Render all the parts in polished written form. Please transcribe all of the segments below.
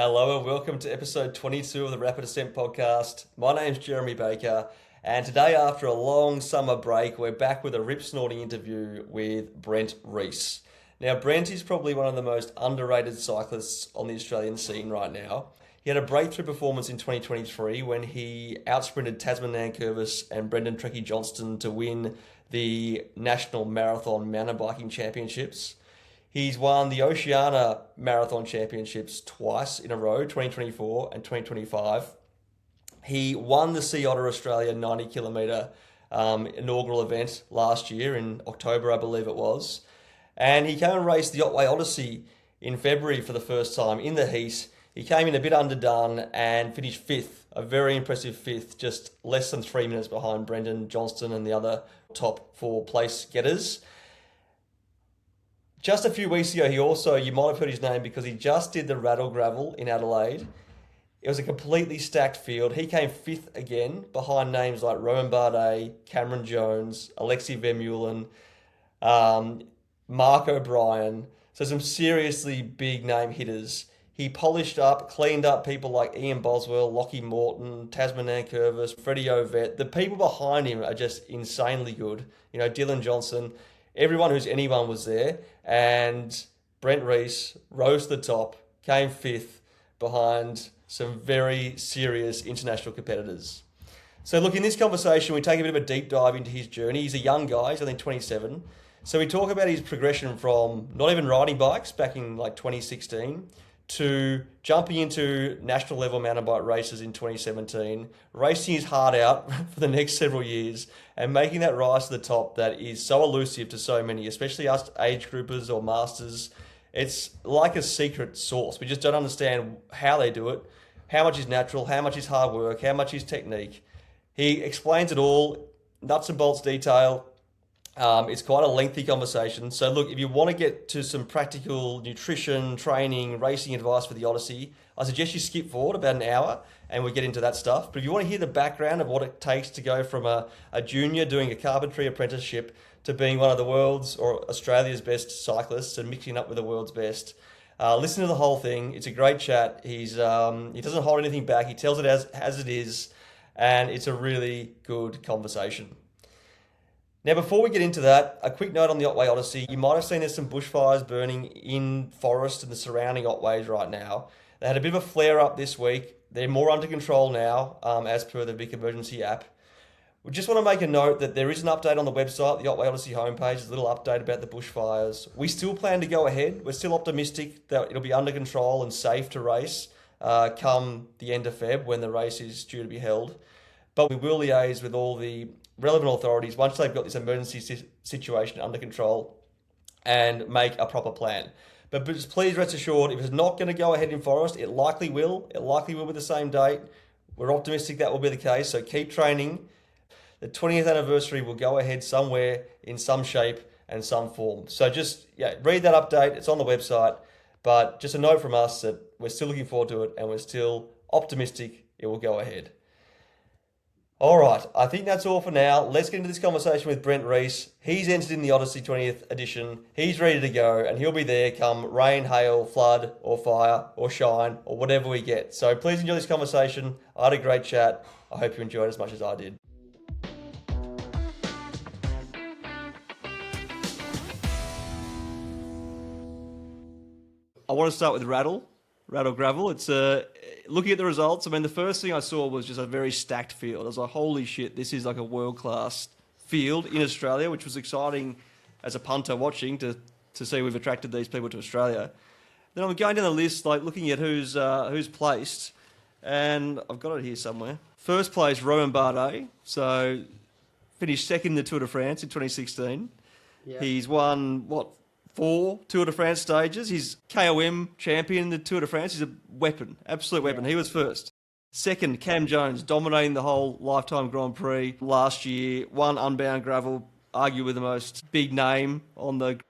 Hello and welcome to episode 22 of the Rapid Ascent podcast. My name's Jeremy Baker, and today, after a long summer break, we're back with a rip-snorting interview with Brent Rees. Now, Brent is probably one of the most underrated cyclists on the Australian scene right now. He had a breakthrough performance in 2023 when he outsprinted Tasman Nankervis and Brendan Trecky Johnston to win the National Marathon Mountain Biking Championships. He's won the Oceania Marathon Championships twice in a row, 2024 and 2025. He won the Sea Otter Australia 90 kilometre inaugural event last year in October, I believe it was. And he came and raced the Otway Odyssey in February for the first time in the heat. He came in a bit underdone and finished fifth, a very impressive fifth, just less than 3 minutes behind Brendan Johnston and the other top four place getters. Just a few weeks ago, you might have heard his name because he just did the Radl Grvl in Adelaide. It was a completely stacked field. He came fifth again behind names like Romain Bardet, Cameron Jones, Alexei Vermeulen, Mark O'Brien. So some seriously big name hitters. He polished up, cleaned up people like Ian Boswell, Lockie Morton, Tasman Nankervis, Freddie Ovett. The people behind him are just insanely good. You know, Dylan Johnson. Everyone who's anyone was there, and Brent Rees rose to the top, came fifth behind some very serious international competitors. So look, in this conversation, we take a bit of a deep dive into his journey. He's a young guy, he's only 27. So we talk about his progression from not even riding bikes back in like 2016 to jumping into national level mountain bike races in 2017, racing his heart out for the next several years and making that rise to the top that is so elusive to so many, especially us age groupers or masters. It's like a secret sauce. We just don't understand how they do it, how much is natural, how much is hard work, how much is technique. He explains it all, nuts and bolts detail. It's quite a lengthy conversation. So look, if you want to get to some practical nutrition, training, racing advice for the Odyssey, I suggest you skip forward about an hour and we get into that stuff. But if you want to hear the background of what it takes to go from a junior doing a carpentry apprenticeship to being one of the world's or Australia's best cyclists and mixing up with the world's best, listen to the whole thing. It's a great chat. He doesn't hold anything back. He tells it as it is, and it's a really good conversation. Now, before we get into that, a quick note on the Otway Odyssey. You might have seen there's some bushfires burning in forest and the surrounding Otways right now. They had a bit of a flare-up this week. They're more under control now, as per the Vic Emergency app. We just want to make a note that there is an update on the website, the Otway Odyssey homepage. There's a little update about the bushfires. We still plan to go ahead. We're still optimistic that it'll be under control and safe to race come the end of Feb when the race is due to be held. But we will liaise with all the relevant authorities once they've got this emergency situation under control and make a proper plan. But just please rest assured, if it's not going to go ahead in forest, it likely will. It likely will be the same date. We're optimistic that will be the case, so keep training. The 20th anniversary will go ahead somewhere in some shape and some form. So just read that update. It's on the website. But just a note from us that we're still looking forward to it and we're still optimistic it will go ahead. All right, I think that's all for now. Let's get into this conversation with Brent Rees. He's entered in the Odyssey 20th edition. He's ready to go, and he'll be there come rain, hail, flood, or fire, or shine, or whatever we get. So please enjoy this conversation. I had a great chat. I hope you enjoyed it as much as I did. I want to start with Radl Grvl. It's looking at the results. I mean, the first thing I saw was just a very stacked field. I was like, holy shit, this is like a world-class field in Australia, which was exciting as a punter watching to see we've attracted these people to Australia. Then I'm going down the list, like looking at who's placed, and I've got it here somewhere. First place, Romain Bardet. So finished second in the Tour de France in 2016. Yeah. He's won, 4 Tour de France stages. He's KOM champion in the Tour de France. He's a weapon, absolute weapon. Yeah. He was first. Second, Cam Jones, dominating the whole Lifetime Grand Prix last year. Won Unbound Gravel, arguably the most big name on the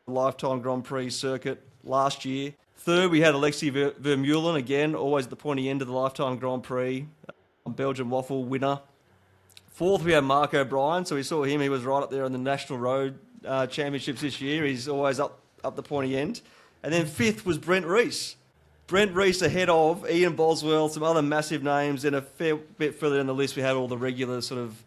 Lifetime Grand Prix circuit last year. Third, we had Alexei Vermeulen, again, always at the pointy end of the Lifetime Grand Prix. Belgian Waffle winner. Fourth, we had Mark O'Brien. So we saw him. He was right up there on the National Road Championships this year. He's always up the pointy end. And then fifth was Brent Rees. Brent Rees ahead of Ian Boswell, some other massive names, and a fair bit further down the list we had all the regular sort of,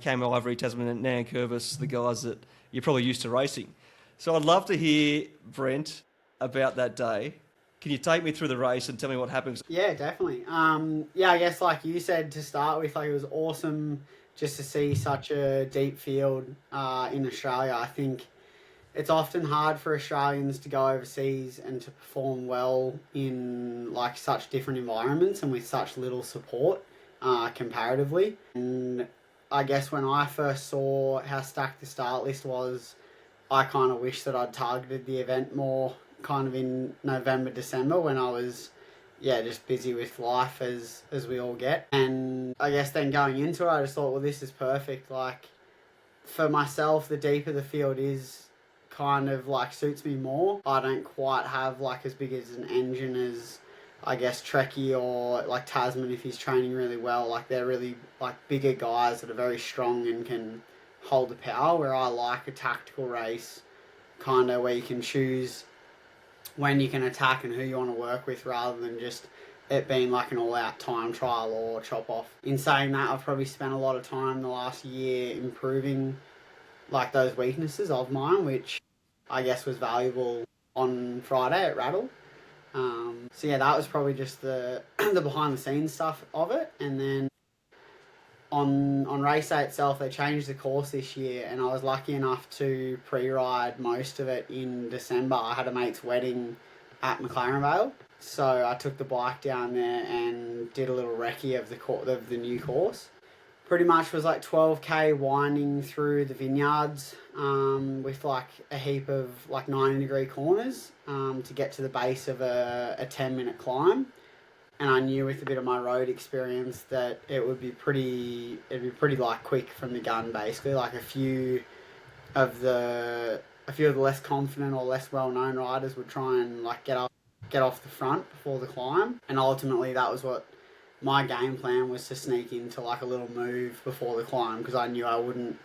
Camo Ivory, Tasman, and Nan Curvis, the guys that you're probably used to racing. So I'd love to hear, Brent, about that day. Can you take me through the race and tell me what happened? Yeah, definitely. I guess like you said to start with, like it was awesome just to see such a deep field in Australia. I think it's often hard for Australians to go overseas and to perform well in like such different environments and with such little support comparatively. And I guess when I first saw how stacked the start list was, I kind of wish that I'd targeted the event more kind of in November, December when I was, just busy with life as we all get. And I guess then going into it, I just thought, well, this is perfect. Like, for myself, the deeper the field is kind of like suits me more. I don't quite have like as big as an engine as, I guess, Trekkie or like Tasman if he's training really well. Like, they're really like bigger guys that are very strong and can hold the power, where I like a tactical race kind of where you can choose when you can attack and who you want to work with rather than just it being like an all-out time trial or chop off. In saying that, I've probably spent a lot of time the last year improving like those weaknesses of mine, which I guess was valuable on Friday at Radl. That was probably just the the behind the scenes stuff of it. And then on race day itself, they changed the course this year, and I was lucky enough to pre-ride most of it in December. I had a mate's wedding at McLaren Vale, so I took the bike down there and did a little recce of the new course. Pretty much was like 12k winding through the vineyards with like a heap of like 90-degree corners to get to the base of a 10-minute climb. And I knew with a bit of my road experience that it'd be pretty like quick from the gun, basically. Like a few of the less confident or less well-known riders would try and like get off the front before the climb. And ultimately that was what my game plan was, to sneak into like a little move before the climb, because I knew I wouldn't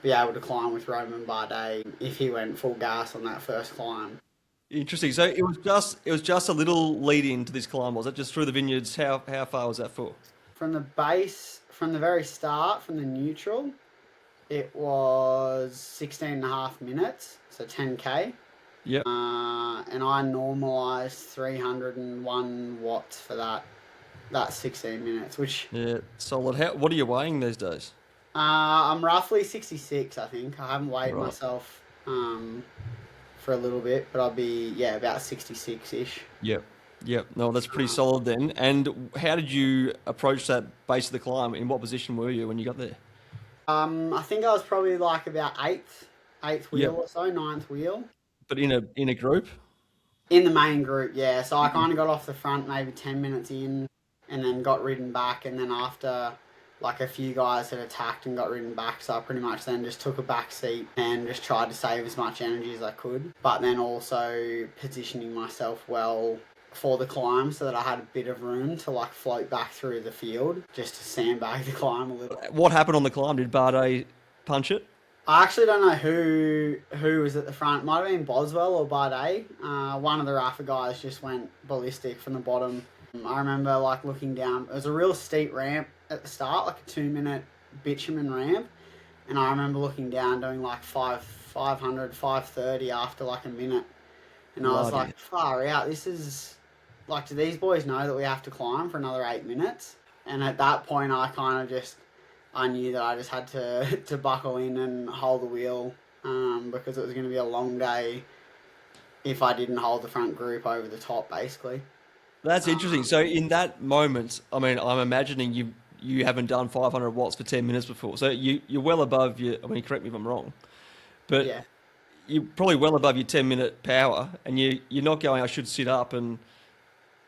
be able to climb with Romain Bardet if he went full gas on that first climb. Interesting. So it was just a little lead into this climb, was it? Just through the vineyards. How far was that for? From the base, from the very start, from the neutral, it was 16 and a half minutes, so 10k. Yep. And I normalised 301 watts for that 16 minutes, which... Yeah, solid. What are you weighing these days? I'm roughly 66, I think. I haven't weighed Right. myself for a little bit, but I'll be, about 66-ish. Yep. Yep. No, that's pretty solid then. And how did you approach that base of the climb? In what position were you when you got there? I think I was probably like about eighth wheel Yep. or so, ninth wheel. But in a group? In the main group, yeah. So I kind of got off the front maybe 10 minutes in and then got ridden back. And then after like a few guys had attacked and got ridden back, so I pretty much then just took a back seat and just tried to save as much energy as I could. But then also positioning myself well for the climb so that I had a bit of room to like float back through the field just to sandbag the climb a little. What happened on the climb? Did Bardet punch it? I actually don't know who was at the front. It might have been Boswell or Bardet. One of the Rafa guys just went ballistic from the bottom. I remember like looking down. It was a real steep ramp at the start, like a 2-minute bitumen ramp. And I remember looking down doing like 500, 530 after like a minute. And I was like, far out. This is like, do these boys know that we have to climb for another 8 minutes? And at that point I kind of just... I knew that I just had to buckle in and hold the wheel because it was going to be a long day if I didn't hold the front group over the top, basically. That's interesting. So in that moment, I mean, I'm imagining you haven't done 500 watts for 10 minutes before. So you're well above your... I mean, correct me if I'm wrong. But Yeah. you're probably well above your 10-minute power, and you're not going, I should sit up and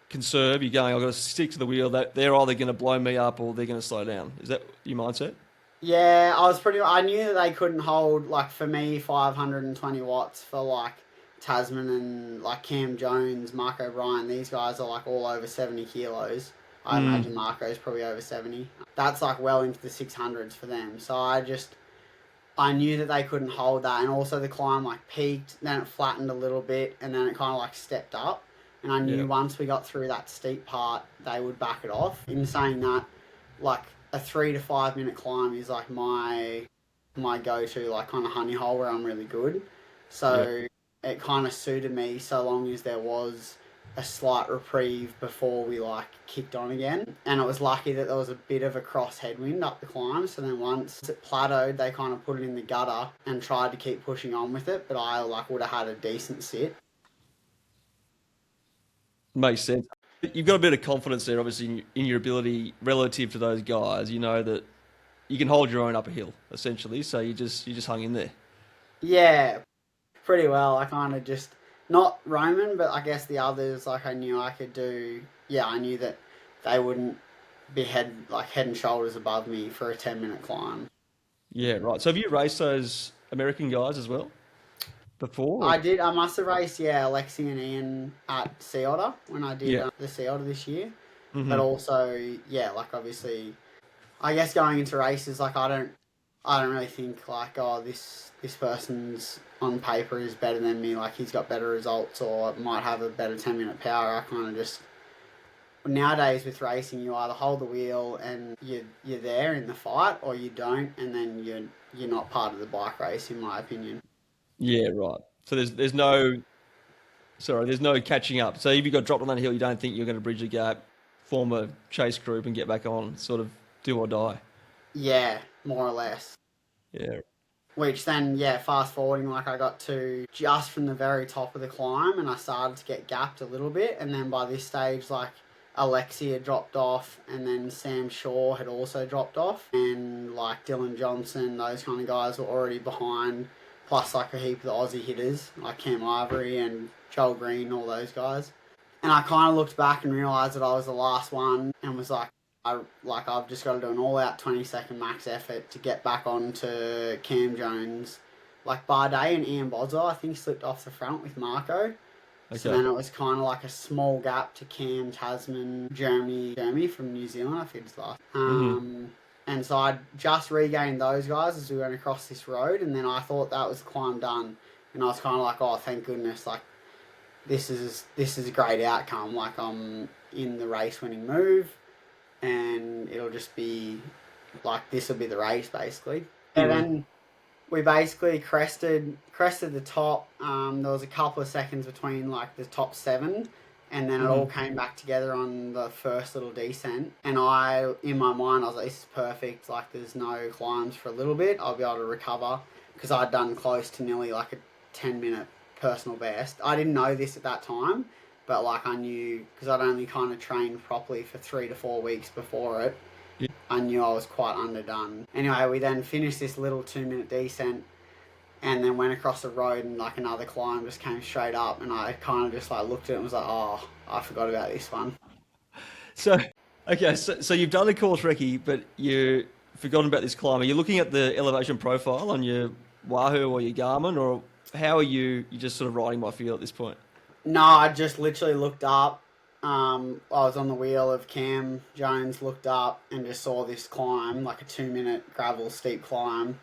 conserve. You're going, I've got to stick to the wheel. That they're either going to blow me up or they're going to slow down. Is that your mindset? Yeah, I knew that they couldn't hold, like, for me, 520 watts for, like, Tasman and, like, Cam Jones, Mark O'Brien. These guys are, like, all over 70 kilos. I imagine Marco's probably over 70. That's, like, well into the 600s for them. So I knew that they couldn't hold that. And also the climb, like, peaked, then it flattened a little bit, and then it kind of, like, stepped up. And I knew Yeah. once we got through that steep part, they would back it off. In saying that, like a 3 to 5 minute climb is like my go-to, like kind of honey hole where I'm really good. So it kind of suited me so long as there was a slight reprieve before we like kicked on again. And it was lucky that there was a bit of a cross headwind up the climb. So then once it plateaued, they kind of put it in the gutter and tried to keep pushing on with it. But I like would have had a decent sit. Makes sense. You've got a bit of confidence there, obviously, in your ability relative to those guys. You know that you can hold your own up a hill, essentially. So you just hung in there. Yeah, pretty well. I kind of just, not Roman, but I guess the others, like I knew I could do, yeah, I knew that they wouldn't be head and shoulders above me for a 10-minute climb. Yeah, right. So have you raced those American guys as well before? I did. I must have raced, yeah, Alexi and Ian at Sea Otter when I did Yeah. the Sea Otter this year. But Hmm. also, yeah, like obviously, I guess going into races, like I don't really think like, oh, this person's on paper is better than me. Like he's got better results or might have a better 10-minute power. I kind of just nowadays with racing, you either hold the wheel and you're there in the fight, or you don't, and then you're not part of the bike race, in my opinion. Yeah, right. So there's no catching up. So if you got dropped on that hill, you don't think you're going to bridge the gap, form a chase group, and get back on, sort of do or die. Yeah, more or less. Yeah. Which then, yeah, fast forwarding, like I got to just from the very top of the climb and I started to get gapped a little bit. And then by this stage, like Alexia dropped off and then Sam Shaw had also dropped off. And like Dylan Johnson, those kind of guys were already behind. Plus like a heap of the Aussie hitters, like Cam Ivory and Joel Green, all those guys. And I kind of looked back and realised that I was the last one and was like, I've just got to do an all-out 20-second max effort to get back onto Cam Jones. Like Bardet and Ian Boswell, I think slipped off the front with Marco. So Okay. then it was kind of like a small gap to Cam, Tasman, Jeremy from New Zealand, I think it's last. Hmm. And so I just regained those guys as we went across this road, and then I thought that was the climb done. And I was kind of like, oh, thank goodness, like this is a great outcome. Like I'm in the race winning move, and it'll just be like this will be the race basically. And Hmm. then we basically crested the top. There was a couple of seconds between like the top seven, and then it all Hmm. came back together on the first little descent. And I, in my mind, I was like, this is perfect. Like there's no climbs for a little bit. I'll be able to recover because I'd done close to nearly like a 10-minute personal best. I didn't know this at that time, but like I knew because I'd only kind of trained properly for 3 to 4 weeks before it. Yeah. I knew I was quite underdone. Anyway, we then finished this little 2-minute descent and then went across the road and like another climb just came straight up and I kind of just like looked at it and was like, oh, I forgot about this one. So, okay, so you've done the course recce, but you forgotten about this climb. Are you looking at the elevation profile on your Wahoo or your Garmin, or how are you just sort of riding by feel at this point? No, I just literally looked up. I was on the wheel of Cam Jones, looked up and just saw this climb, like a 2-minute gravel steep climb,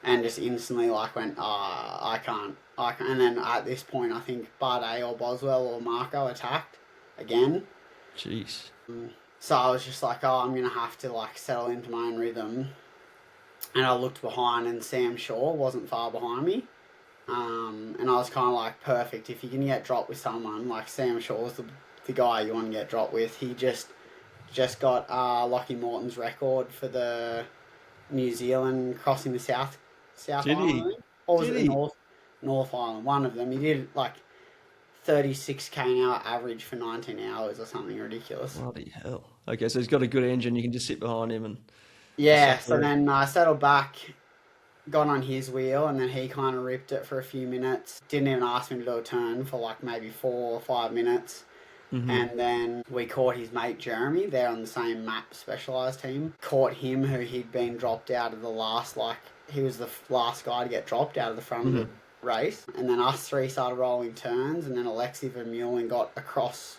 and just instantly like went, I can't. And then at this point, I think Bardet or Boswell or Marco attacked again. Jeez. So I was just like, oh, I'm gonna have to like settle into my own rhythm. And I looked behind, and Sam Shaw wasn't far behind me. And I was kind of like, perfect. If you can get dropped with someone, like Sam Shaw's the guy you want to get dropped with. He just got Lockie Morton's record for the New Zealand crossing the South Did Island, I he? think. Or was Did it the he? North Island? One of them. He did like 36k an hour average for 19 hours or something ridiculous. Bloody hell. Okay, so he's got a good engine. You can just sit behind him and just Yeah, so suffer. then I settled back, got on his wheel, and then he kind of ripped it for a few minutes. Didn't even ask me to do a turn for like maybe 4 or 5 minutes. Hmm. And then we caught his mate Jeremy. They're on the same map specialised team. Caught him, who he'd been dropped out of the last, like, he was the last guy to get dropped out of the front of the Hmm. race. And then us three started rolling turns, and then Alexi Vermeulen got across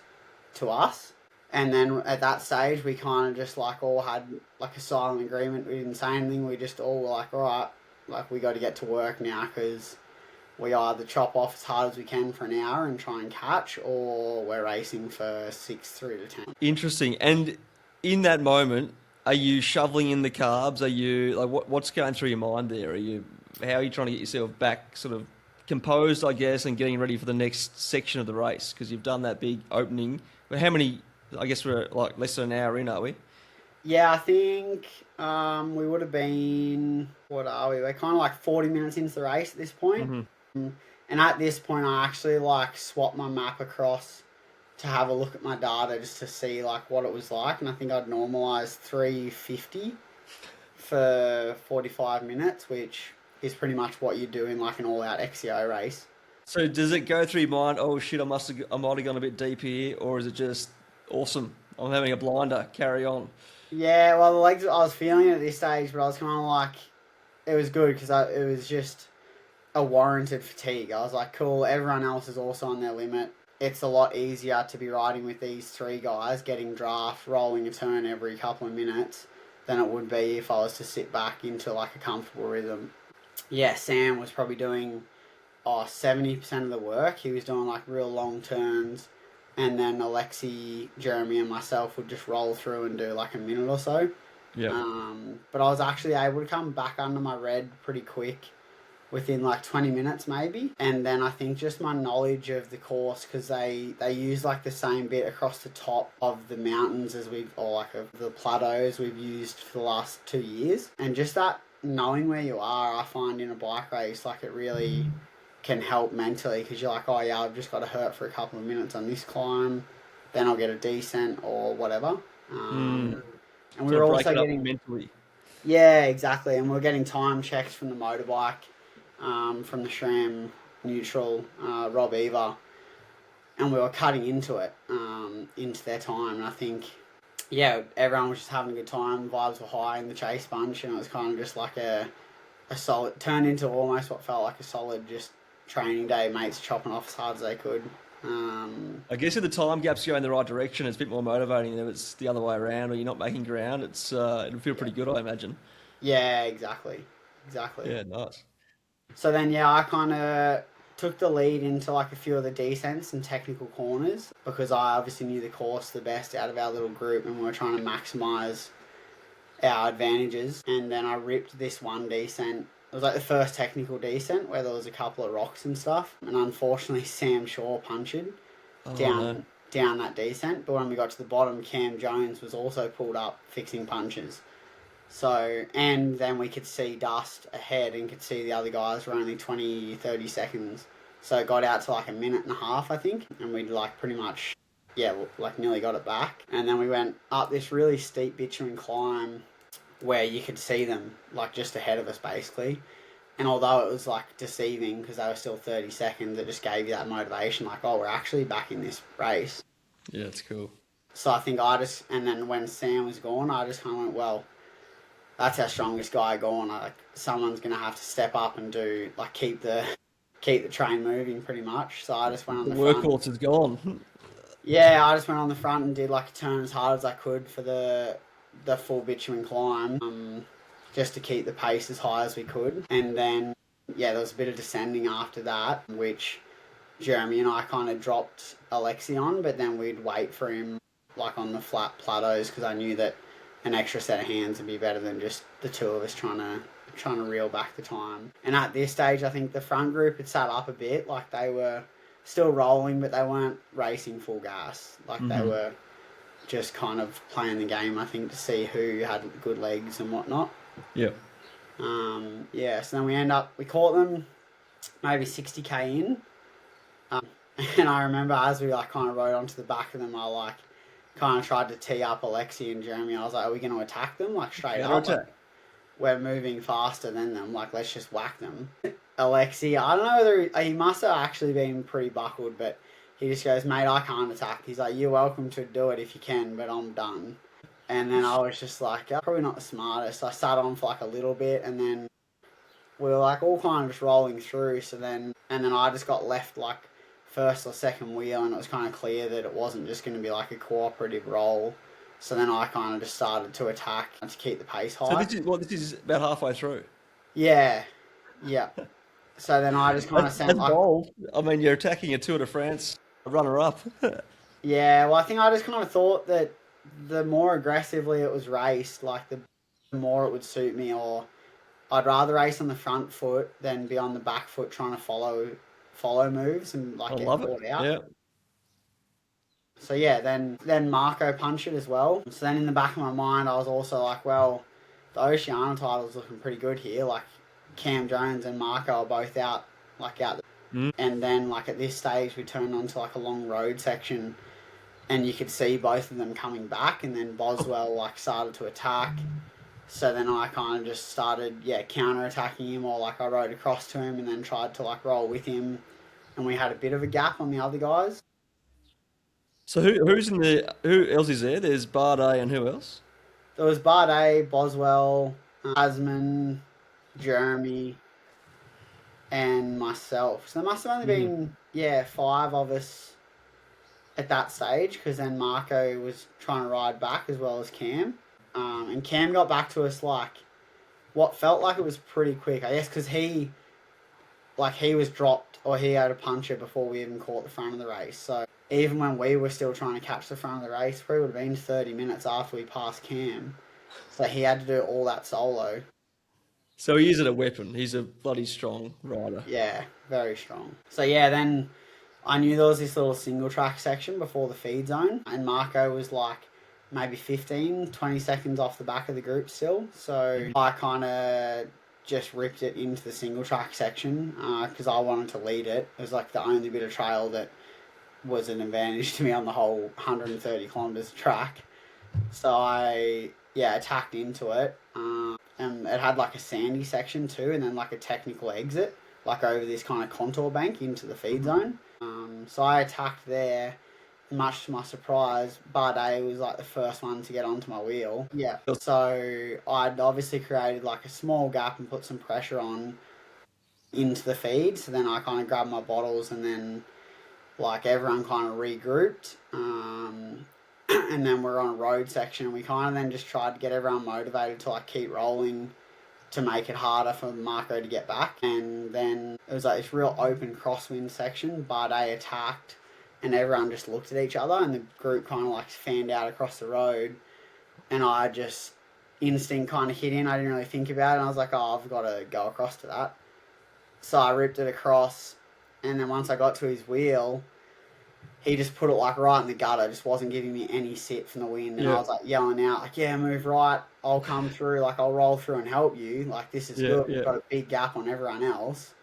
to us. And then at that stage, we kind of just like all had like a silent agreement. We didn't say anything. We just all were like, all right, like we got to get to work now because we either chop off as hard as we can for an hour and try and catch, or we're racing for 6 through to 10. Interesting. And in that moment, are you shoveling in the carbs? Are you like what's going through your mind there? How are you trying to get yourself back sort of composed, I guess, and getting ready for the next section of the race? Because you've done that big opening. Well, how many? I guess we're like less than an hour in, are we? Yeah, I think we would have been, what are we? We're kind of like 40 minutes into the race at this point. Mm-hmm. And at this point, I actually like swapped my map across to have a look at my data just to see like what it was like. And I think I'd normalised 350 for 45 minutes, which is pretty much what you do in like an all-out XCO race. So does it go through your mind, oh shit, I might have gone a bit deep here, or is it just awesome? I'm having a blinder, carry on. Yeah, well, the legs, I was feeling it at this stage, but I was kind of like, it was good because it was just a warranted fatigue. I was like, cool, everyone else is also on their limit. It's a lot easier to be riding with these 3 guys, getting draft, rolling a turn every couple of minutes, than it would be if I was to sit back into like a comfortable rhythm. Yeah, Sam was probably doing 70% of the work. He was doing like real long turns, and then Alexi, Jeremy, and myself would just roll through and do like a minute or so. Yeah. But I was actually able to come back under my red pretty quick, within like 20 minutes maybe. And then I think just my knowledge of the course, because they use like the same bit across the top of the mountains as or like of the plateaus we've used for the last 2 years. And just that knowing where you are, I find in a bike race, like it really can help mentally, because you're like, oh yeah, I've just got to hurt for a couple of minutes on this climb, then I'll get a descent or whatever. And we were also getting mentally. Yeah, exactly. And we're getting time checks from the motorbike, from the SRAM neutral, Rob Eva, and we were cutting into it, into their time. And I think, yeah, everyone was just having a good time. Vibes were high in the chase bunch, and it was kind of just like a solid, turned into almost what felt like a solid just training day, mates chopping off as hard as they could. I guess if the time gaps go in the right direction, it's a bit more motivating than if it's the other way around or you're not making ground. It'll feel pretty good, I imagine. Yeah, exactly. Yeah, nice. So then, yeah, I kind of took the lead into like a few of the descents and technical corners, because I obviously knew the course the best out of our little group, and we were trying to maximise our advantages. And then I ripped this one descent. It was like the first technical descent where there was a couple of rocks and stuff, and unfortunately Sam Shaw punched down that descent. But when we got to the bottom, Cam Jones was also pulled up fixing punches. So, and then we could see dust ahead and could see the other guys were only 20, 30 seconds. So it got out to like a minute and a half, I think, and we'd like pretty much, yeah, like nearly got it back. And then we went up this really steep bitumen climb where you could see them like just ahead of us basically. And although it was like deceiving because they were still 30 seconds, it just gave you that motivation, like, oh, we're actually back in this race. Yeah, it's cool. So I think and then when Sam was gone, I just kind of went, well, that's our strongest guy gone. Like, someone's going to have to step up and do, like, keep the train moving pretty much. So I just went on the front. The workhorse is gone. Yeah, I just went on the front and did like a turn as hard as I could for the full bitumen climb, just to keep the pace as high as we could. And then, yeah, there was a bit of descending after that, which Jeremy and I kind of dropped Alexi on, but then we'd wait for him like on the flat plateaus, because I knew that an extra set of hands would be better than just the two of us trying to reel back the time. And at this stage, I think the front group had sat up a bit, like they were still rolling, but they weren't racing full gas. Like they were just kind of playing the game, I think, to see who had good legs and whatnot. Yeah. Yeah, so then we caught them maybe 60k in. And I remember as we like kind of rode onto the back of them, I like kind of tried to tee up Alexi and Jeremy. I was like, are we going to attack them? Like straight up. Like, we're moving faster than them. Like, let's just whack them. Alexi, I don't know whether he must have actually been pretty buckled, but he just goes, mate, I can't attack. He's like, you're welcome to do it if you can, but I'm done. And then I was just like, probably not the smartest. I sat on for like a little bit, and then we were like all kind of just rolling through. And then I just got left like first or second wheel, and it was kind of clear that it wasn't just going to be like a cooperative roll. So then I kind of just started to attack to keep the pace high. So this is about halfway through? Yeah. So then I just kind of sent That's like, bold. I mean, you're attacking a Tour de France runner-up. yeah, well, I think I just kind of thought that the more aggressively it was raced, like the more it would suit me, or I'd rather race on the front foot than be on the back foot trying to follow moves and I like get love it. caught out. Yeah. So yeah, then Marco punched it as well. So then in the back of my mind, I was also like, well, the Oceania title's looking pretty good here. Like Cam Jones and Marco are both out, like out. Mm. And then like at this stage, we turned onto like a long road section, and you could see both of them coming back. And then Boswell like started to attack. So then I kind of just started, counter attacking him, or like I rode across to him and then tried to like roll with him, and we had a bit of a gap on the other guys. So who else is there? There's Bardet and who else? There was Bardet, Boswell, Tasman, Jeremy, and myself. So there must have only Mm. been, 5 of us at that stage, because then Marco was trying to ride back as well as Cam. And Cam got back to us like what felt like it was pretty quick, I guess, because he was dropped, or he had a puncher before we even caught the front of the race. So even when we were still trying to catch the front of the race, we would have been 30 minutes after we passed Cam. So he had to do all that solo. So he is a weapon. He's a bloody strong rider. Yeah, very strong. So yeah, then I knew there was this little single track section before the feed zone, and Marco was like maybe 15, 20 seconds off the back of the group still. So I kind of just ripped it into the single track section because I wanted to lead it. It was like the only bit of trail that was an advantage to me on the whole 130 kilometres of track. So I attacked into it, and it had like a sandy section too, and then like a technical exit, like over this kind of contour bank into the feed zone. So I attacked there. Much to my surprise, Bardet was like the first one to get onto my wheel. Yeah. So I'd obviously created like a small gap and put some pressure on into the feed. So then I kind of grabbed my bottles, and then like everyone kind of regrouped. And then we're on a road section, and we kind of then just tried to get everyone motivated to like keep rolling to make it harder for Marco to get back. And then it was like this real open crosswind section. Bardet attacked, and everyone just looked at each other, and the group kind of like fanned out across the road, and I just instinct kind of hit in. I didn't really think about it, and I was like, oh, I've got to go across to that. So I ripped it across, and then once I got to his wheel, he just put it like right in the gutter, just wasn't giving me any sit from the wind. And I was like yelling out, like, yeah, move right, I'll come through, like I'll roll through and help you. Like this is good. We've got a big gap on everyone else.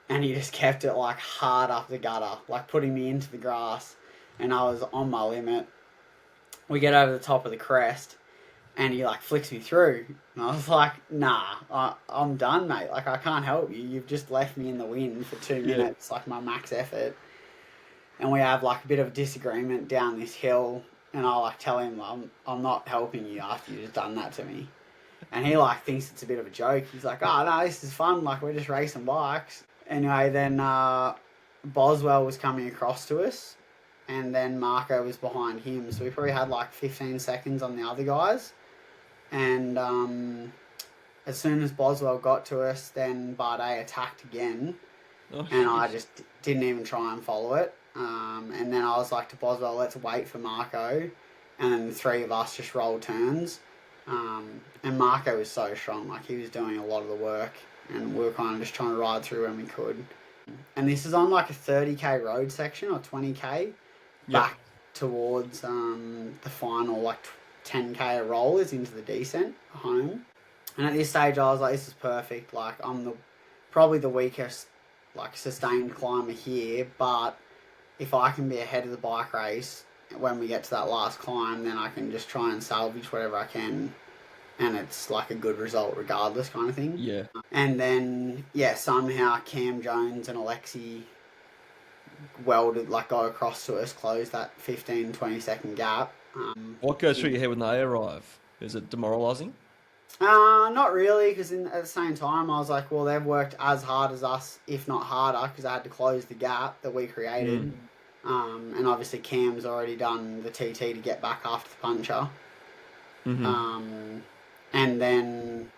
And he just kept it like hard up the gutter, like putting me into the grass. And I was on my limit. We get over the top of the crest, and he like flicks me through. And I was like, nah, I'm done, mate. Like I can't help you. You've just left me in the wind for 2 minutes, like my max effort. And we have like a bit of a disagreement down this hill, and I like tell him I'm not helping you after you just done that to me. And he like thinks it's a bit of a joke. He's like, oh no, this is fun, like we're just racing bikes. Anyway, then Boswell was coming across to us, and then Marco was behind him, so we probably had like 15 seconds on the other guys. And as soon as Boswell got to us, then Bardet attacked again, and I just didn't even try and follow it. And then I was like to Boswell, let's wait for Marco. And then the 3 of us just rolled turns. And Marco was so strong, like he was doing a lot of the work, and we were kind of just trying to ride through when we could. And this is on like a 30k road section or 20k back towards the final like 10k roll is into the descent home. And at this stage I was like, this is perfect, like I'm probably the weakest like sustained climber here, but if I can be ahead of the bike race when we get to that last climb, then I can just try and salvage whatever I can, and it's like a good result regardless kind of thing. Yeah. And then somehow Cam Jones and Alexi welded, like go across to us, close that 15-20 second gap. What goes through your head when they arrive? Is it demoralising? Not really, because at the same time I was like, well, they've worked as hard as us, if not harder, because I had to close the gap that we created. And obviously Cam's already done the TT to get back after the puncher. And then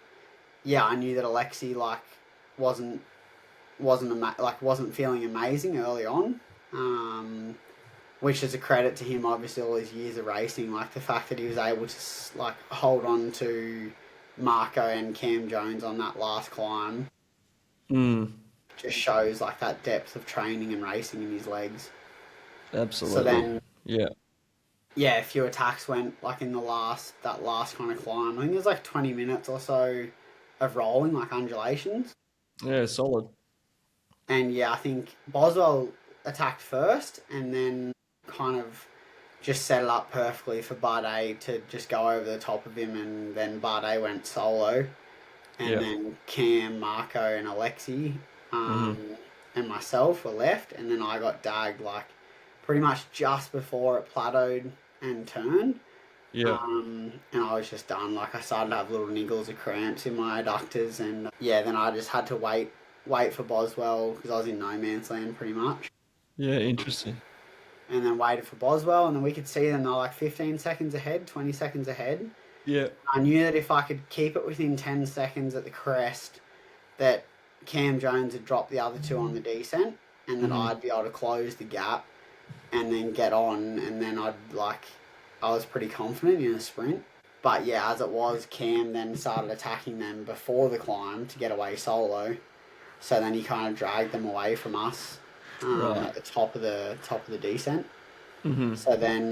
I knew that Alexi like wasn't wasn't feeling amazing early on, which is a credit to him. Obviously, all his years of racing, like the fact that he was able to like hold on to Marco and Cam Jones on that last climb, just shows like that depth of training and racing in his legs. Absolutely. So then, yeah, a few attacks went like in that last kind of climb. I think it was like 20 minutes or so of rolling, like undulations. Yeah, solid. And yeah, I think Boswell attacked first and then kind of just set it up perfectly for Bardet to just go over the top of him, and then Bardet went solo. And then Cam, Marco and Alexi and myself were left, and then I got dagged like pretty much just before it plateaued and turned. Yeah. And I was just done. Like I started to have little niggles of cramps in my adductors, and then I just had to wait for Boswell because I was in no man's land pretty much. Yeah, interesting. And then waited for Boswell, and then we could see them. They were like 15 seconds ahead, 20 seconds ahead. Yeah. I knew that if I could keep it within 10 seconds at the crest, that Cam Jones had dropped the other two on the descent, and that I'd be able to close the gap and then get on, and then I was pretty confident in a sprint. But yeah, as it was, Cam then started attacking them before the climb to get away solo. So then he kind of dragged them away from us at the top of the descent. So then,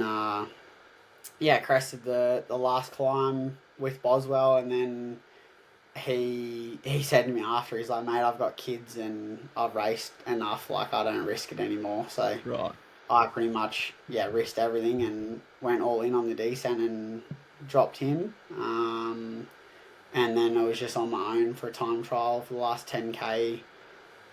crested the last climb with Boswell, and then he said to me after, he's like, mate, I've got kids and I've raced enough, like I don't risk it anymore. So I pretty much risked everything and went all in on the descent and dropped him. And then I was just on my own for a time trial for the last 10k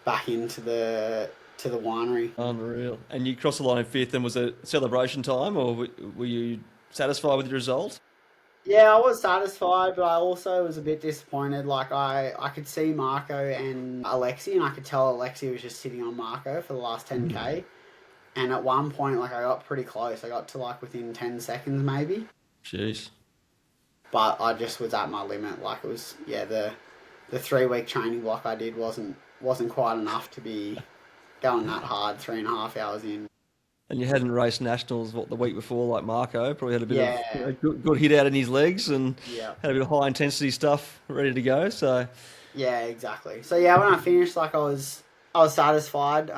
back into the winery. Unreal. And you crossed the line in fifth, and was it celebration time, or were you satisfied with the result? Yeah, I was satisfied, but I also was a bit disappointed. Like I could see Marco and Alexi, and I could tell Alexi was just sitting on Marco for the last 10k. And at one point, like I got pretty close. I got to like within 10 seconds maybe. Jeez. But I just was at my limit. Like it was, the 3-week training block I did wasn't quite enough to be going that hard 3.5 hours in. And you hadn't raced nationals the week before like Marco. Probably had a bit of good hit out in his legs, and had a bit of high intensity stuff ready to go. So yeah, exactly. So yeah, when I finished, like I was satisfied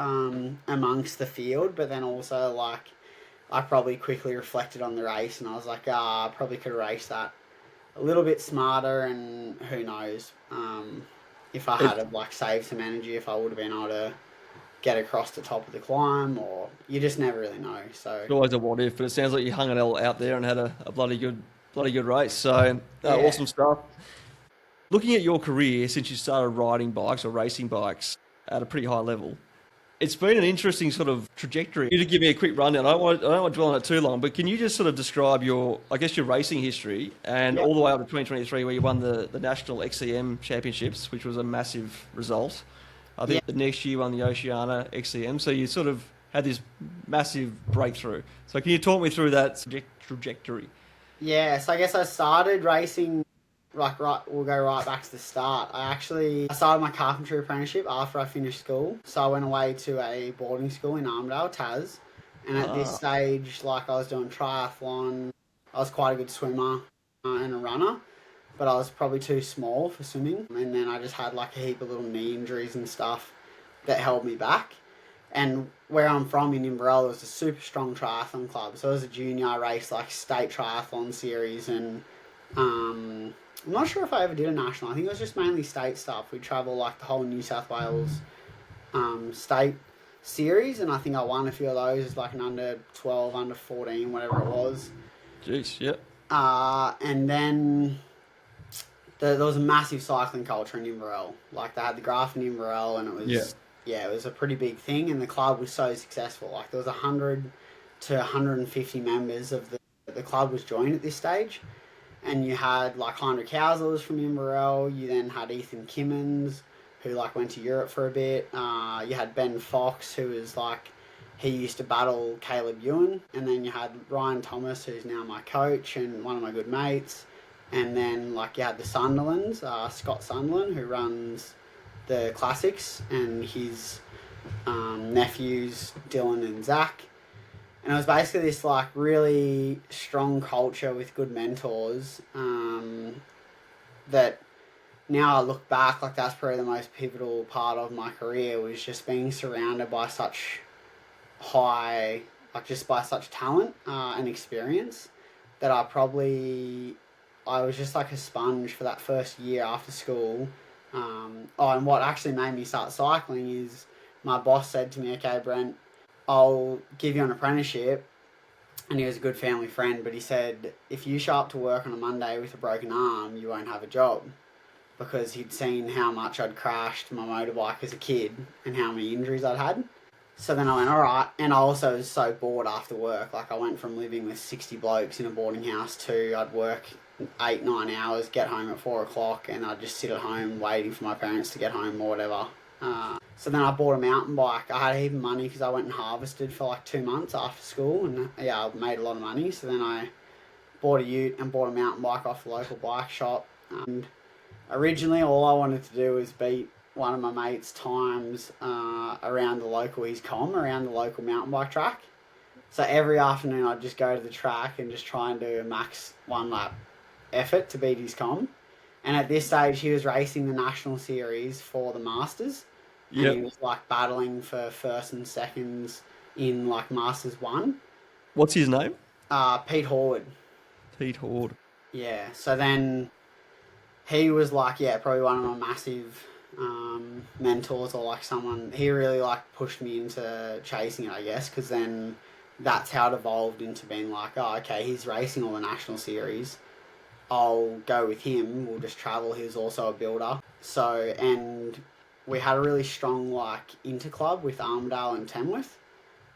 amongst the field, but then also like I probably quickly reflected on the race, and I was like, I probably could have raced that a little bit smarter, and who knows if I had like saved some energy, if I would have been able to get across the top of the climb, or you just never really know. So it's always a what if, but it sounds like you hung it all out there and had a bloody good race. So awesome stuff. Looking at your career since you started riding bikes or racing bikes at a pretty high level, it's been an interesting sort of trajectory. You to give me a quick rundown. I don't want to dwell on it too long, but can you just sort of describe your racing history and all the way up to 2023, where you won the National XCM Championships, which was a massive result. I think the next year you won the Oceania XCM, so you sort of had this massive breakthrough. So can you talk me through that trajectory? Yeah, so I guess I started racing, we'll go right back to the start. I started my carpentry apprenticeship after I finished school. So I went away to a boarding school in Armidale, Tas. And at this stage, like I was doing triathlon, I was quite a good swimmer and a runner, but I was probably too small for swimming. And then I just had like a heap of little knee injuries and stuff that held me back. And where I'm from in Inverell, there was a super strong triathlon club. So as a junior, I raced like state triathlon series, and I'm not sure if I ever did a national. I think it was just mainly state stuff. We'd travel like the whole New South Wales state series, and I think I won a few of those as like an under 12, under 14, whatever it was. Jeez, yep. And then there was a massive cycling culture in Inverell. Like they had the Graph in Inverell, and it was it was a pretty big thing, and the club was so successful. Like there was 100 to 150 members of the club was joined at this stage. And you had like Heinrich Hausler from Inverell. You then had Ethan Kimmins, who like went to Europe for a bit. You had Ben Fox, who was like, he used to battle Caleb Ewan. And then you had Ryan Thomas, who's now my coach and one of my good mates. And then like you had the Sunderlands, Scott Sunderland, who runs the classics, and his nephews Dylan and Zach. And it was basically this like really strong culture with good mentors that now I look back, like that's probably the most pivotal part of my career, was just being surrounded by such high, like just by such talent and experience that I was just like a sponge for that first year after school. And what actually made me start cycling is my boss said to me, okay, Brent, I'll give you an apprenticeship. And he was a good family friend, but he said, if you show up to work on a Monday with a broken arm, you won't have a job. Because he'd seen how much I'd crashed my motorbike as a kid and how many injuries I'd had. So then I went, all right. And I also was so bored after work. Like I went from living with 60 blokes in a boarding house to I'd work 8-9 hours, get home at 4 o'clock, and I'd just sit at home waiting for my parents to get home or whatever. So then I bought a mountain bike. I had even money because I went and harvested for like 2 months after school, and I made a lot of money. So then I bought a ute and bought a mountain bike off the local bike shop. And originally all I wanted to do was beat one of my mates' times around the local mountain bike track. So every afternoon I'd just go to the track and just try and do a max 1 lap effort to beat his com. And at this stage he was racing the national series for the Masters. Yep. And he was like battling for first and seconds in like Masters 1. What's his name? Pete Horwood. Pete Horwood. Yeah, so then he was like, probably one of my massive mentors, or like someone, he really like pushed me into chasing it, I guess, because then that's how it evolved into being like, oh, okay, he's racing all the national series. I'll go with him. We'll just travel. He was also a builder. So, and we had a really strong like interclub with Armidale and Tamworth.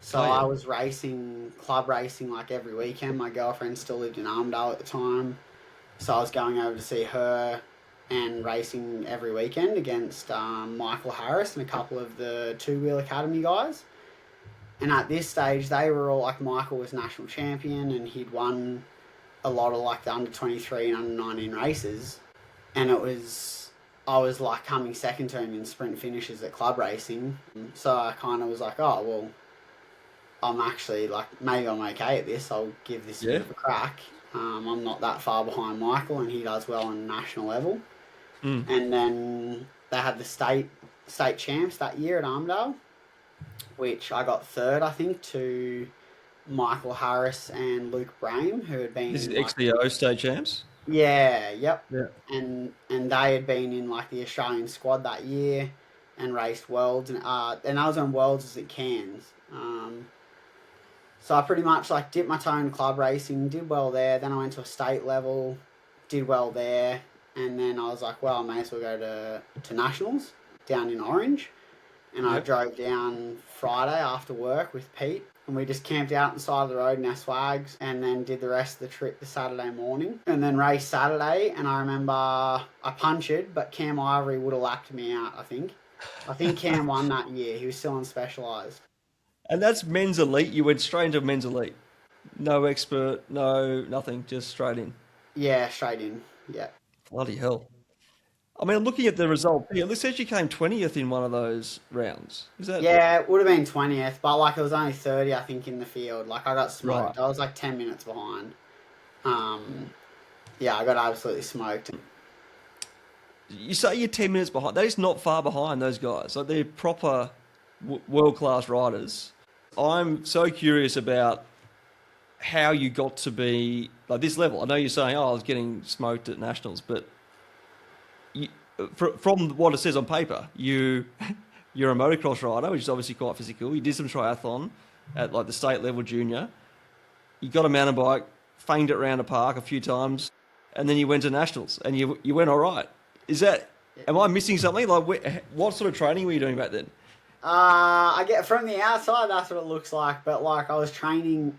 So I was club racing like every weekend. My girlfriend still lived in Armidale at the time. So I was going over to see her and racing every weekend against Michael Harris and a couple of the two-wheel academy guys. And at this stage, they were all like, Michael was national champion and he'd won a lot of like the under 23 and under 19 races. And I was like coming second to him in sprint finishes at club racing. So I kind of was like, oh, well, I'm actually like, maybe I'm okay at this. I'll give this a bit of a crack. I'm not that far behind Michael and he does well on national level. And then they had the state champs that year at Armidale, which I got third, I think, to Michael Harris and Luke Brame, who had been... This is XDO state champs? Yeah, yep. Yeah. And they had been in like the Australian squad that year and raced Worlds, and I was on Worlds as at Cairns. So I pretty much like dipped my toe in club racing, did well there. Then I went to a state level, did well there. And then I was like, well, I may as well go to nationals down in Orange. And I drove down Friday after work with Pete. And we just camped out on the side of the road in our swags and then did the rest of the trip the Saturday morning. And then raced Saturday. And I remember I punctured, but Cam Ivory would have lapped me out, I think. I think Cam won that year. He was still on Specialised. And that's men's elite. You went straight into men's elite. No expert, no nothing, just straight in. Yeah, straight in. Yeah. Bloody hell. I mean, I'm looking at the result here. This says you came 20th in one of those rounds. Is that... Yeah, it would have been 20th, but like it was only 30, I think, in the field. Like I got smoked. Right. I was like 10 minutes behind. Yeah, I got absolutely smoked. You say you're 10 minutes behind. That is not far behind those guys. Like they're proper world-class riders. I'm so curious about how you got to be like this level. I know you're saying, oh, I was getting smoked at nationals, but from what it says on paper, you're a motocross rider, which is obviously quite physical. You did some triathlon at like the state level junior. You got a mountain bike, fanged it around a park a few times, and then you went to nationals, and you went all right. Is that? Am I missing something? Like, what sort of training were you doing back then? I get from the outside, that's what it looks like. But like, I was training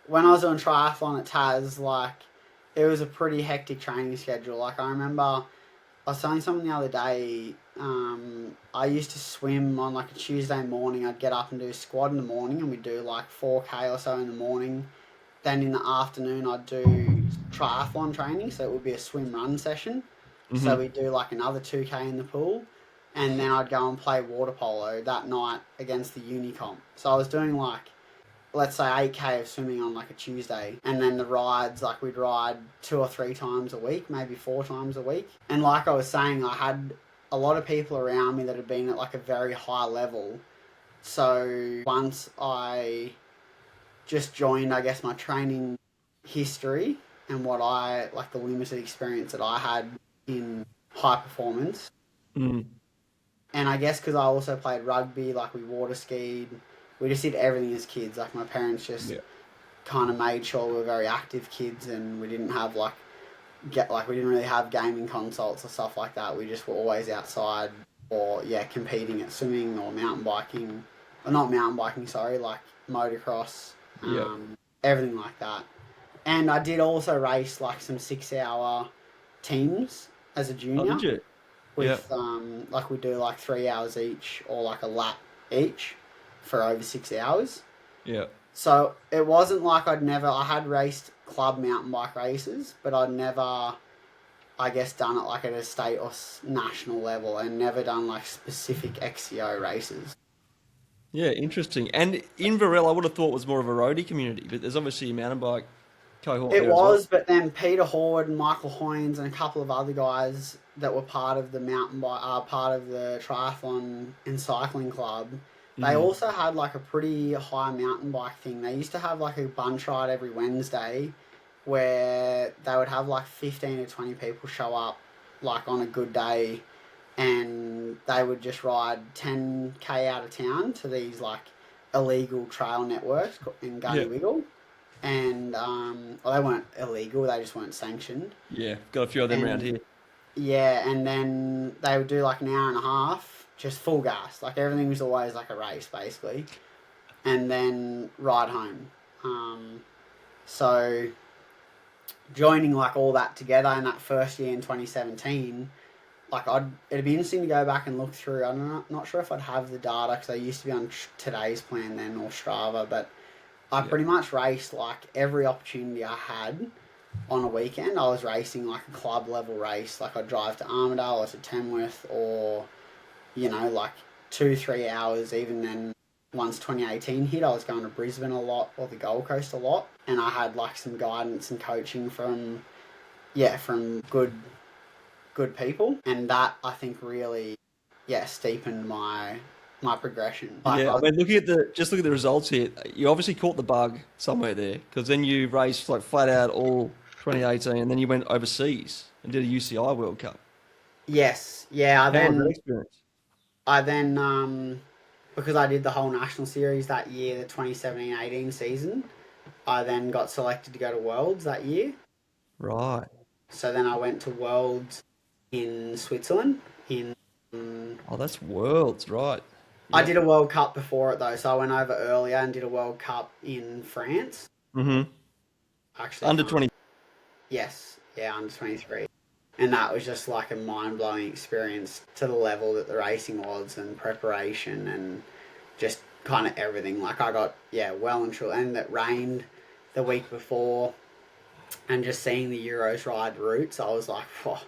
when I was doing triathlon at Tas. Like, it was a pretty hectic training schedule. Like, I remember I was telling someone the other day. I used to swim on like a Tuesday morning. I'd get up and do a squat in the morning, and we'd do like 4K or so in the morning. Then in the afternoon, I'd do triathlon training, so it would be a swim run session. Mm-hmm. So we'd do like another 2K in the pool. and then I'd go and play water polo that night against the uni comp. So I was doing like, let's say 8K of swimming on like a Tuesday, and then the rides, like we'd ride 2 or 3 times a week, maybe 4 times a week. And like I was saying, I had a lot of people around me that had been at like a very high level. So once I just joined, I guess, my training history and what I, like the limited experience that I had in high performance. Mm. And I guess because I also played rugby, like we water skied, we just did everything as kids. Like my parents just kind of made sure we were very active kids, and we didn't have we didn't really have gaming consoles or stuff like that. We just were always outside or competing at swimming or mountain biking, or not mountain biking, sorry, like motocross, everything like that. And I did also race like some 6-hour teams as a junior. Oh, did you? With like we do like 3 hours each or like a lap each for over 6 hours. Yeah. So it wasn't like I had raced club mountain bike races, but I'd never, I guess, done it like at a state or national level, and never done like specific XCO races. Yeah, interesting. And Inverell, I would have thought was more of a roadie community, but there's obviously a mountain bike cohort It there was, as well. but then Peter Horde and Michael Hoynes and a couple of other guys that were part of the part of the triathlon and cycling club, they also had like a pretty high mountain bike thing. They used to have like a bunch ride every Wednesday where they would have like 15 to 20 people show up like on a good day, and they would just ride 10K out of town to these like illegal trail networks in Gunny Wiggle. And well, they weren't illegal, they just weren't sanctioned. Yeah, got a few of them around here. Yeah, and then they would do like an hour and a half, just full gas. Like everything was always like a race, basically. And then ride home. So joining like all that together in that first year in 2017, like it'd be interesting to go back and look through. I'm not sure if I'd have the data because I used to be on Today's Plan then or Strava, but I pretty much raced like every opportunity I had. On a weekend, I was racing like a club level race. Like I'd drive to Armidale or to Tamworth, or like 2-3 hours. Even then, once 2018 hit, I was going to Brisbane a lot or the Gold Coast a lot, and I had like some guidance and coaching from good people, and that I think really steepened my progression. Like, Yeah, I mean, look at the results here. You obviously caught the bug somewhere there, because then you raced like flat out all 2018, and then you went overseas and did a UCI World Cup. Yes, yeah. How was that experience? I then because I did the whole national series that year, the 2017-18 season, I then got selected to go to Worlds that year. Right. So then I went to Worlds in Switzerland. Oh, that's Worlds, right? I did a World Cup before it though, so I went over earlier and did a World Cup in France. Mm-hmm. Actually, Under 20. Yes, yeah, under 23. And that was just like a mind-blowing experience to the level that the racing was, and preparation and just kind of everything. Like I got, well and truly, and it rained the week before, and just seeing the Euros ride routes, I was like, whoa,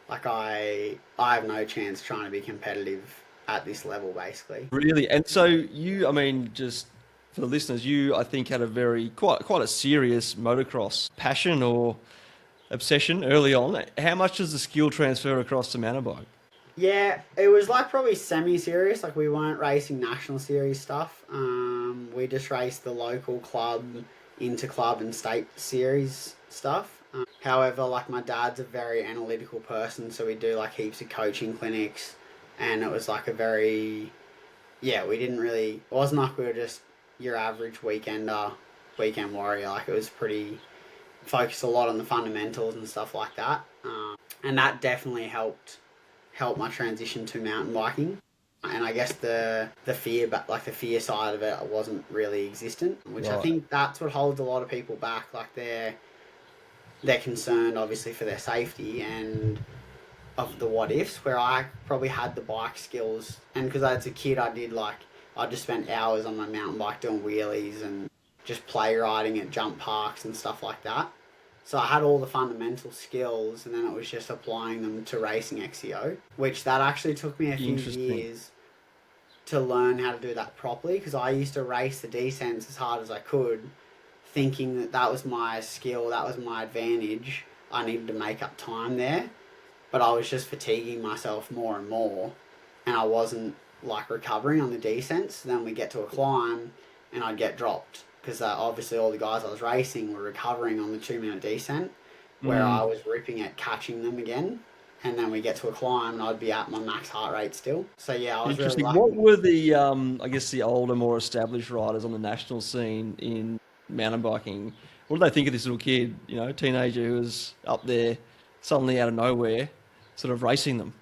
like I have no chance trying to be competitive at this level, basically. Really? And so you, I mean, just for the listeners, you, I think, had a quite a serious motocross passion or obsession early on. How much does the skill transfer across to mountain bike? Yeah, it was like probably semi-serious. Like we weren't racing national series stuff. We just raced the local club, inter-club and state series stuff. However, like my dad's a very analytical person, so we do like heaps of coaching clinics, and it was like a very, we didn't really, it wasn't like we were just your average weekend warrior. Like it was pretty focused a lot on the fundamentals and stuff like that, and that definitely helped my transition to mountain biking. And I guess the fear, but like the fear side of it wasn't really existent, which I think that's what holds a lot of people back. Like they're concerned obviously for their safety and of the what ifs, where I probably had the bike skills, and because as a kid I just spent hours on my mountain bike doing wheelies and just play riding at jump parks and stuff like that. So I had all the fundamental skills, and then it was just applying them to racing XCO, which that actually took me a few years to learn how to do that properly, because I used to race the descents as hard as I could, thinking that that was my skill, that was my advantage. I needed to make up time there, but I was just fatiguing myself more and more, and I wasn't like recovering on the descents. Then we get to a climb, and I'd get dropped, because obviously all the guys I was racing were recovering on the 2-minute descent, where I was ripping at catching them again. And then we get to a climb, and I'd be at my max heart rate still. So yeah, I was really lucky. What were the, I guess, the older, more established riders on the national scene in mountain biking? What did they think of this little kid, teenager who was up there suddenly out of nowhere, sort of racing them?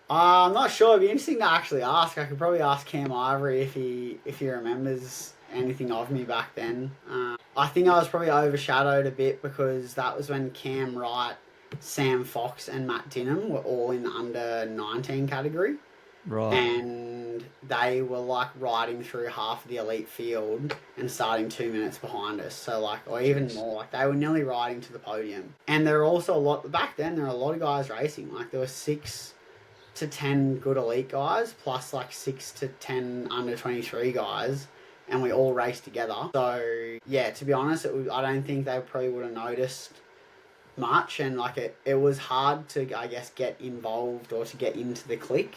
I'm not sure. It'd be interesting to actually ask. I could probably ask Cam Ivory if he remembers anything of me back then. I think I was probably overshadowed a bit, because that was when Cam Wright, Sam Fox, and Matt Dinham were all in the under 19 category. Right. And they were like riding through half of the elite field and starting 2 minutes behind us. So like, or even more, like they were nearly riding to the podium. And there were also back then there were a lot of guys racing. Like there were 6 to 10 good elite guys, plus like 6 to 10 under 23 guys. And we all raced together. So yeah, to be honest, I don't think they probably would have noticed much. And like it was hard to, I guess, get involved or to get into the clique,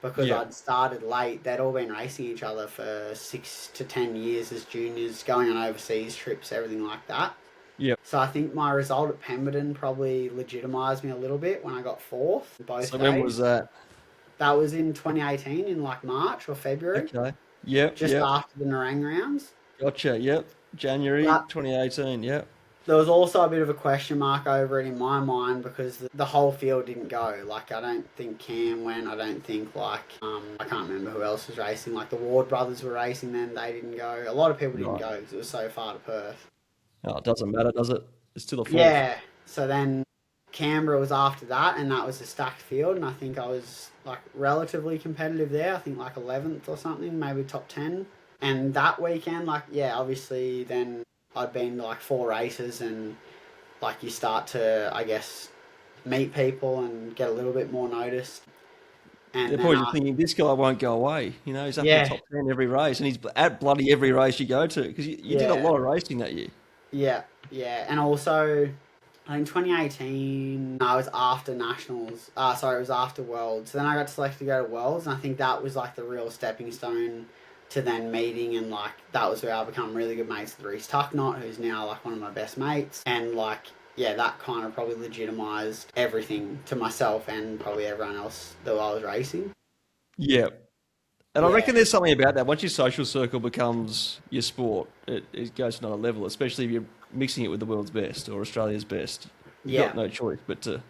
because I'd started late. They'd all been racing each other for 6 to 10 years as juniors, going on overseas trips, everything like that. Yep. So I think my result at Pemberton probably legitimised me a little bit when I got 4th both days. When was that? That was in 2018, in like March or February. Okay. Yep. Just after the Nerang rounds. Gotcha. Yep. January 2018. Yep. There was also a bit of a question mark over it in my mind, because the whole field didn't go. Like, I don't think Cam went. I don't think, like, I can't remember who else was racing. Like, the Ward brothers were racing then. They didn't go. A lot of people didn't go because it was so far to Perth. Oh, it doesn't matter, does it? It's still a 4th. Yeah. So then Canberra was after that, and that was a stacked field. And I think I was, like, relatively competitive there. I think, like, 11th or something, maybe top 10. And that weekend, like, yeah, obviously then I'd been to like 4 races, and like you start to, I guess, meet people and get a little bit more noticed. And they're probably just thinking, this guy won't go away. He's up in the top 10 every race, and he's at bloody every race you go to, because you did a lot of racing that year. Yeah, yeah. And also, I think 2018, I was after Nationals. It was after Worlds. So then I got selected to go to Worlds, and I think that was like the real stepping stone to then meeting, and like that was where I become really good mates with Reese Tucknott, who's now like one of my best mates. And like, yeah, that kind of probably legitimised everything to myself and probably everyone else that I was racing. Yeah. And I reckon there's something about that. Once your social circle becomes your sport, it goes to another level, especially if you're mixing it with the world's best or Australia's best. You've got no choice but to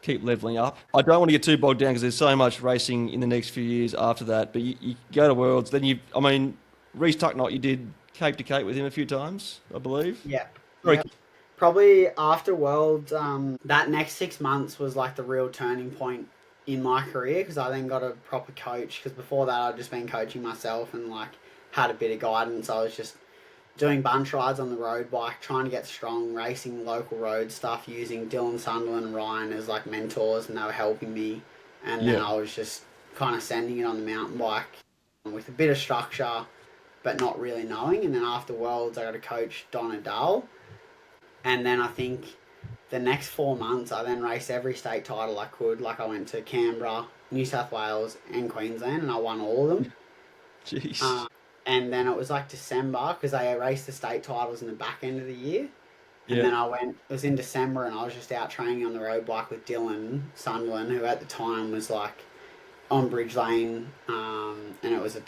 keep leveling up. I don't want to get too bogged down, because there's so much racing in the next few years after that. But you go to Worlds, then Reese Tucknott, you did Cape to Cape with him a few times, I believe. Yeah. Probably after Worlds, that next 6 months was like the real turning point in my career, because I then got a proper coach, because before that I'd just been coaching myself and like had a bit of guidance. I was just doing bunch rides on the road bike, trying to get strong, racing local road stuff, using Dylan Sunderland and Ryan as like mentors, and they were helping me. And then I was just kind of sending it on the mountain bike with a bit of structure, but not really knowing. And then after Worlds, I got a coach, Don Adal. And then I think the next 4 months, I then raced every state title I could. Like I went to Canberra, New South Wales, and Queensland, and I won all of them. Jeez. And then it was like December, because they raced the state titles in the back end of the year. And then it was in December, and I was just out training on the road bike with Dylan Sunderland, who at the time was like on Bridge Lane, and it was the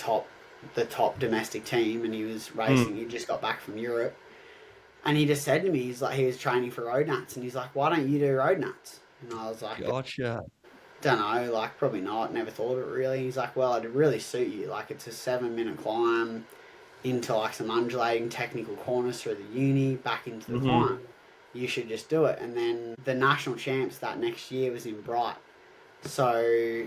top domestic team, and he was racing. He just got back from Europe. And he just said to me, he's like, he was training for road nuts, and he's like, why don't you do road nuts? And I was like, gotcha. Don't know, like probably not, never thought of it really. He's like, well, it'd really suit you, like it's a 7-minute climb into like some undulating technical corners through the uni, back into the climb. You should just do it. And then the national champs that next year was in Bright. So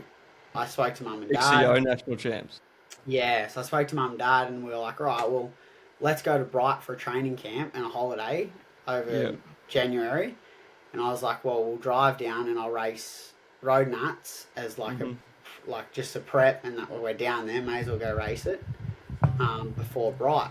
I spoke to mum and dad. XCO national champs. Yeah, so I spoke to mum and dad, and we were like, right, well, let's go to Bright for a training camp and a holiday over January. And I was like, well, we'll drive down and I'll race road nats as like Mhm. just a prep, and that we're down there, may as well go race it before Bright.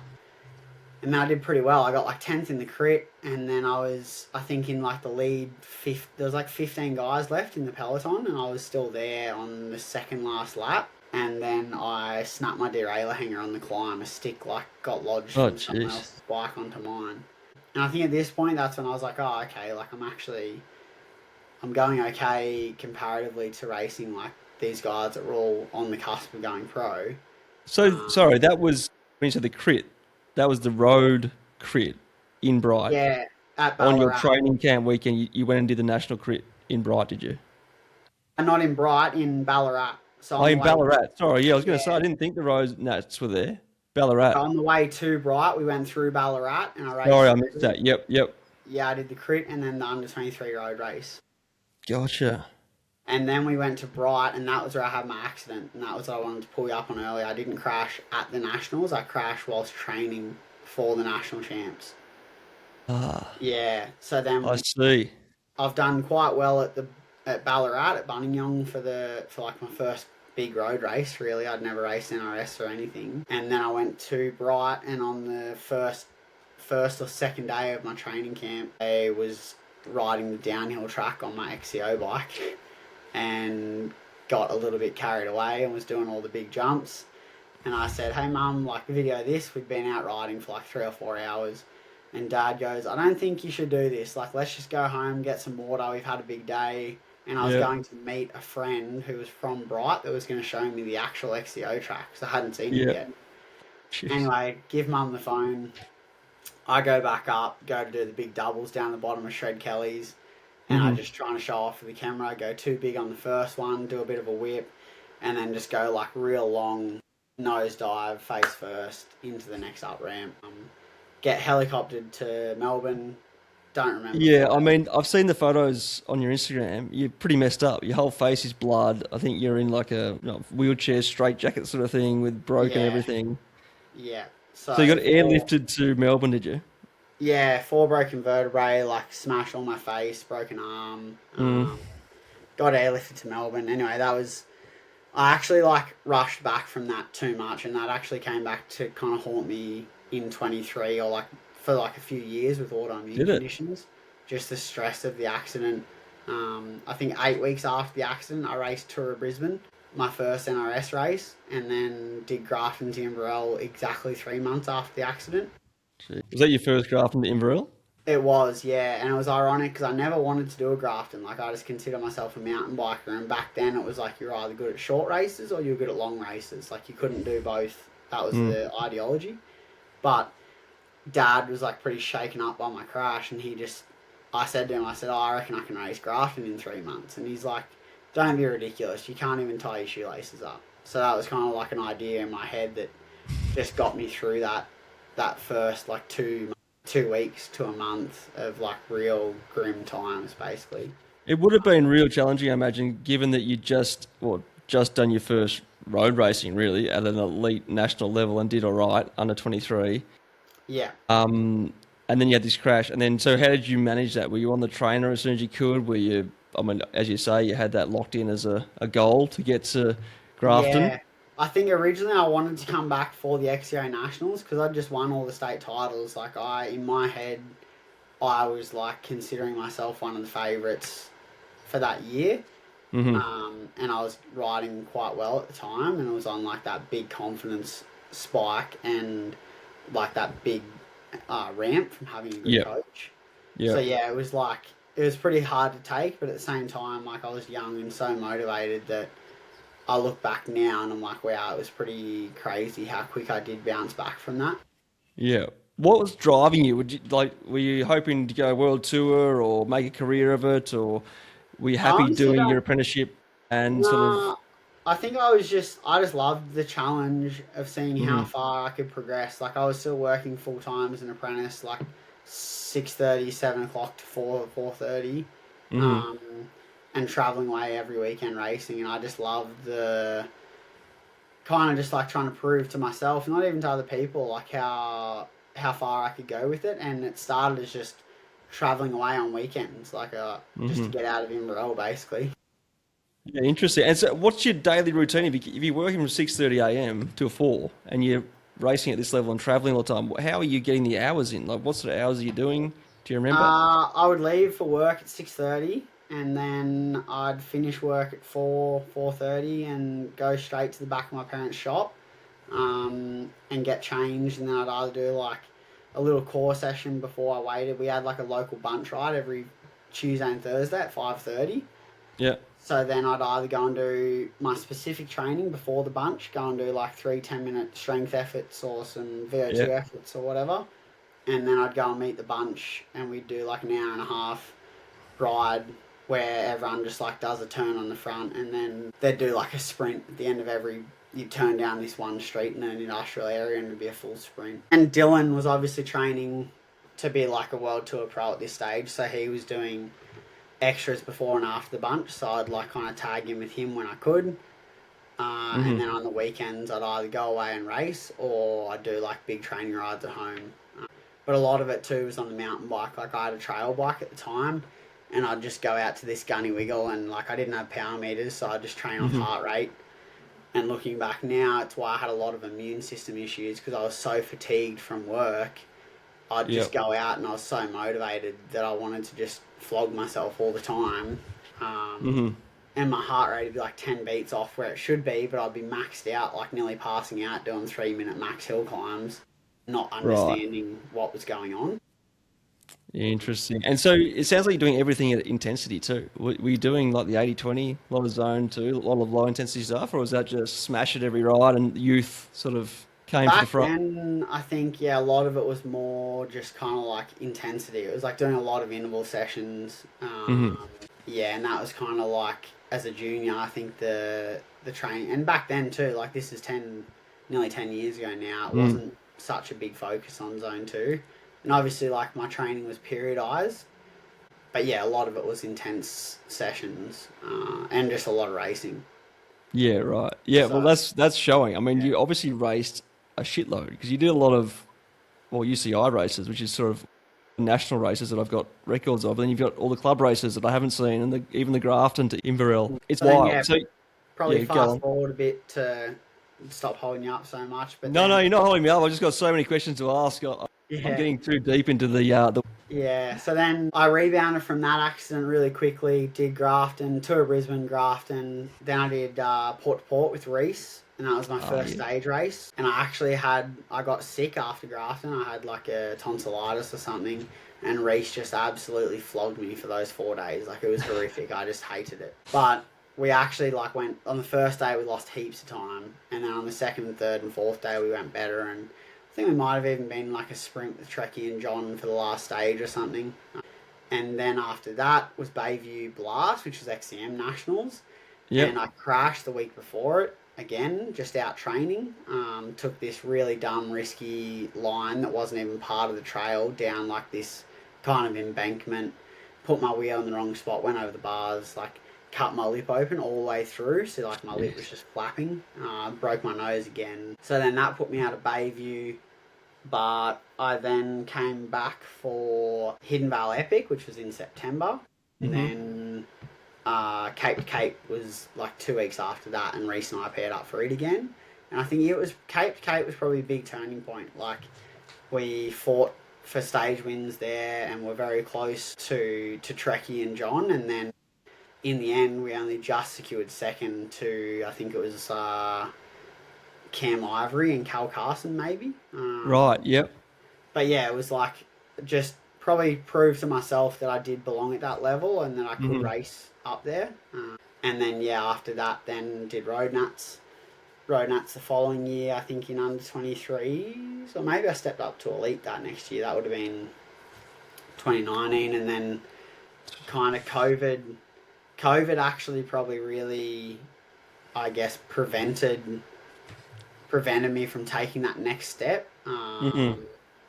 And I did pretty well. I got like 10th in the crit, and then I think in like the lead, there was like 15 guys left in the peloton, and I was still there on the second last lap. And then I snapped my derailleur hanger on the climb. A stick like got lodged Oh, from someone jeez. else's bike onto mine. And I think at this point, that's when I was like, oh, okay, like I'm going okay comparatively to racing like these guys that were all on the cusp of going pro. So, Um, sorry, that was when you said the crit. That was the road crit in Bright. yeah, at On your Ballarat. training camp weekend, you went and did the national crit in Bright, did you? And not in Bright, in Ballarat. So Oh, on the in way, Ballarat. Sorry, yeah, I was going to say, yeah, I didn't think the road nats were there. Ballarat. on the way to Bright, we went through Ballarat and I Sorry, raced I missed through. that. Yep, yep. Yeah, I did the crit and then the under 23 road race. Gotcha. And then we went to Bright, and that was where I had my accident. And that was what I wanted to pull you up on earlier. I didn't crash at the Nationals. I crashed whilst training for the National Champs. Ah, Yeah. So I then see. I've done quite well at Ballarat at Buninyong for like my first big road race. Really, I'd never raced NRS or anything. And then I went to Bright, and on the first or second day of my training camp, I was riding the downhill track on my XCO bike and got a little bit carried away and was doing all the big jumps. And I said, hey mum, like video this. We'd been out riding for like 3 or 4 hours. And Dad goes, I don't think you should do this. Like, let's just go home, get some water. We've had a big day. And I was Yeah. going to meet a friend who was from Bright that was going to show me the actual XCO track because I hadn't seen it Yeah. yet. Jeez. Anyway, give Mum the phone. I go back up, go to do the big doubles down the bottom of Shred Kelly's. And I Mhm. just trying to show off for the camera. Go too big on the first one, do a bit of a whip. And then just go like real long nosedive, face first, into the next up ramp. Get helicoptered to Melbourne. Don't remember Yeah, I flying. mean, I've seen the photos on your Instagram. You're pretty messed up. Your whole face is blood. I think you're in like a wheelchair straight jacket sort of thing with broken Yeah, everything. yeah. So you So got four, airlifted to Melbourne, did you? yeah, four broken vertebrae, like smashed on my face, broken arm. Mm. Got airlifted to Melbourne. Anyway, that was. I actually like rushed back from that too much, and that actually came back to kind of haunt me in 23 or like for like a few years with autoimmune Did it? conditions. Just the stress of the accident. I think 8 weeks after the accident, I raced Tour of Brisbane, my first NRS race, and then did Grafton's Inverell exactly 3 months after the accident. Gee. Was that your first draft in the Inverell? It was, yeah, and it was ironic because I never wanted to do a Grafton. Like, I just consider myself a mountain biker, and back then it was like you're either good at short races or you're good at long races. Like, you couldn't do both. That was Mm. the ideology. But Dad was like pretty shaken up by my crash, and I said to him, I said, oh, I reckon I can race Grafton in 3 months. And he's like, don't be ridiculous. You can't even tie your shoelaces up. So that was kind of like an idea in my head that just got me through that first like 2 weeks to a month of like real grim times, basically. It would have been real challenging, I imagine, given that you just done your first road racing really at an elite national level and did all right under 23. Yeah. And then you had this crash. And then, so how did you manage that? Were you on the trainer as soon as you could? Were you, I mean, as you say, you had that locked in as a goal to get to Grafton? Yeah. I think originally I wanted to come back for the XCO Nationals because I'd just won all the state titles. Like, in my head, I was like considering myself one of the favourites for that year. Hmm. And I was riding quite well at the time, and it was on like that big confidence spike and like that big ramp from having a good Yeah, coach. So yeah. yeah, it was pretty hard to take, but at the same time, like I was young and so motivated that I look back now and I'm like, wow, it was pretty crazy how quick I did bounce back from that. Yeah. What was driving you? Were you hoping to go world tour or make a career of it, or were you I happy honestly doing your don't. apprenticeship and sort of? Nah, I think I just loved the challenge of seeing how Mhm. far I could progress. Like I was still working full time as an apprentice, like 6:30, 7 o'clock to 4:30, Mhm. um, and traveling away every weekend racing. And I just loved the kind of just like trying to prove to myself, not even to other people, like how far I could go with it. And it started as just traveling away on weekends, like just to get out of Inverell, basically. Yeah, interesting. And so, what's your daily routine if you're working from 6:30 a.m. to 4 and you're racing at this level and traveling all the time? How are you getting the hours in? Like, what sort of hours are you doing? Do you remember? I would leave for work at 6:30, and then I'd finish work at 4:30, and go straight to the back of my parents' shop, and get changed, and then I'd either do like a little core session before I waited. We had like a local bunch ride every Tuesday and Thursday at 5:30. Yeah. So then I'd either go and do my specific training before the bunch, go and do like 3 10-minute strength efforts or some VO2 Yeah. efforts or whatever. And then I'd go and meet the bunch, and we'd do like an hour and a half ride where everyone just like does a turn on the front, and then they'd do like a sprint at the end of every. You'd turn down this one street in an industrial area, and it'd be a full sprint. And Dylan was obviously training to be like a World Tour pro at this stage, so he was doing extras before and after the bunch, so I'd like kind of tag in with him when I could. And then on the weekends, I'd either go away and race, or I'd do like big training rides at home. But a lot of it too was on the mountain bike. Like, I had a trail bike at the time, and I'd just go out to this gunny wiggle, and like I didn't have power meters, so I'd just train off heart rate. And looking back now, it's why I had a lot of immune system issues, because I was so fatigued from work. I'd just go out, and I was so motivated that I wanted to just flog myself all the time. And my heart rate would be like 10 beats off where it should be, but I'd be maxed out, like nearly passing out doing 3-minute max hill climbs, not understanding what was going on. Yeah, interesting. And so it sounds like you're doing everything at intensity too. Were you doing like the 80-20, a lot of zone too, a lot of low intensity stuff, or was that just smash it every ride and youth sort of came to the Back front? then, I think, yeah, a lot of it was more just kind of like intensity. It was like doing a lot of interval sessions. Yeah, and that was kind of like, as a junior, I think the training, and back then too, like this is nearly 10 years ago now, it wasn't such a big focus on zone 2. And obviously, like, my training was periodized, but yeah, a lot of it was intense sessions, and just a lot of racing. Yeah, right. Yeah, well, So, that's showing. I mean, yeah. you obviously raced a shitload because you did a lot of, well, UCI races, which is sort of national races that I've got records of. And then you've got all the club races that I haven't seen, and even the Grafton to Inverell. It's So then, yeah, wild. So, probably yeah, go fast on. forward a bit to stop holding you up so much, but No, then, you're not holding me up. I've just got so many questions to ask. I'm yeah. getting too deep into the. Yeah, so then I rebounded from that accident really quickly, did Grafton, Tour of Brisbane, Grafton, then I did Port to Port with Rees, and that was my first stage race. And I got sick after Grafton, I had like a tonsillitis or something, and Rees just absolutely flogged me for those 4 days. Like, it was horrific, I just hated it. But we actually like went, on the first day we lost heaps of time, and then on the second and third and fourth day we went better, and I think we might have even been like a sprint with Trekkie and John for the last stage or something. And then after that was Bayview Blast, which was XCM Nationals. Yep. And I crashed the week before it, again, just out training. Took this really dumb, risky line that wasn't even part of the trail down like this kind of embankment. Put my wheel in the wrong spot, went over the bars, like cut my lip open all the way through, so like my lip was just flapping. Broke my nose again. So then that put me out of Bayview, but I then came back for Hidden Vale Epic, which was in September, and then Cape to Cape was like 2 weeks after that, and Reese and I paired up for it again. And I think it was Cape to Cape was probably a big turning point. Like, we fought for stage wins there, and we're very close to Trekkie and John, and then in the end, we only just secured second to, I think it was Cam Ivory and Cal Carson, maybe. Right, yep. But yeah, it was like, just probably proved to myself that I did belong at that level, and that I could race up there. And then, yeah, after that, then did Road Nuts. Road Nuts the following year, I think in under 23s, or maybe I stepped up to Elite that next year. That would have been 2019, and then kind of COVID actually probably really, I guess, prevented me from taking that next step.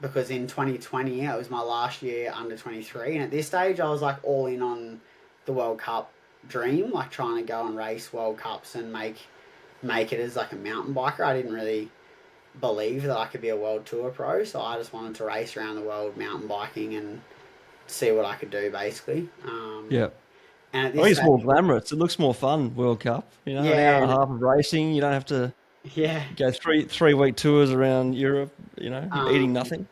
Because in 2020, it was my last year under 23, and at this stage I was like all in on the World Cup dream, like trying to go and race World Cups and make it as like a mountain biker. I didn't really believe that I could be a World Tour pro, so I just wanted to race around the world mountain biking, and see what I could do, basically. Yeah. And at I think this it's more stage, glamorous. It looks more fun, World Cup. You know, an hour and a yeah, half of racing. You don't have to yeah. go 3 week tours around Europe, you know, eating Um, nothing.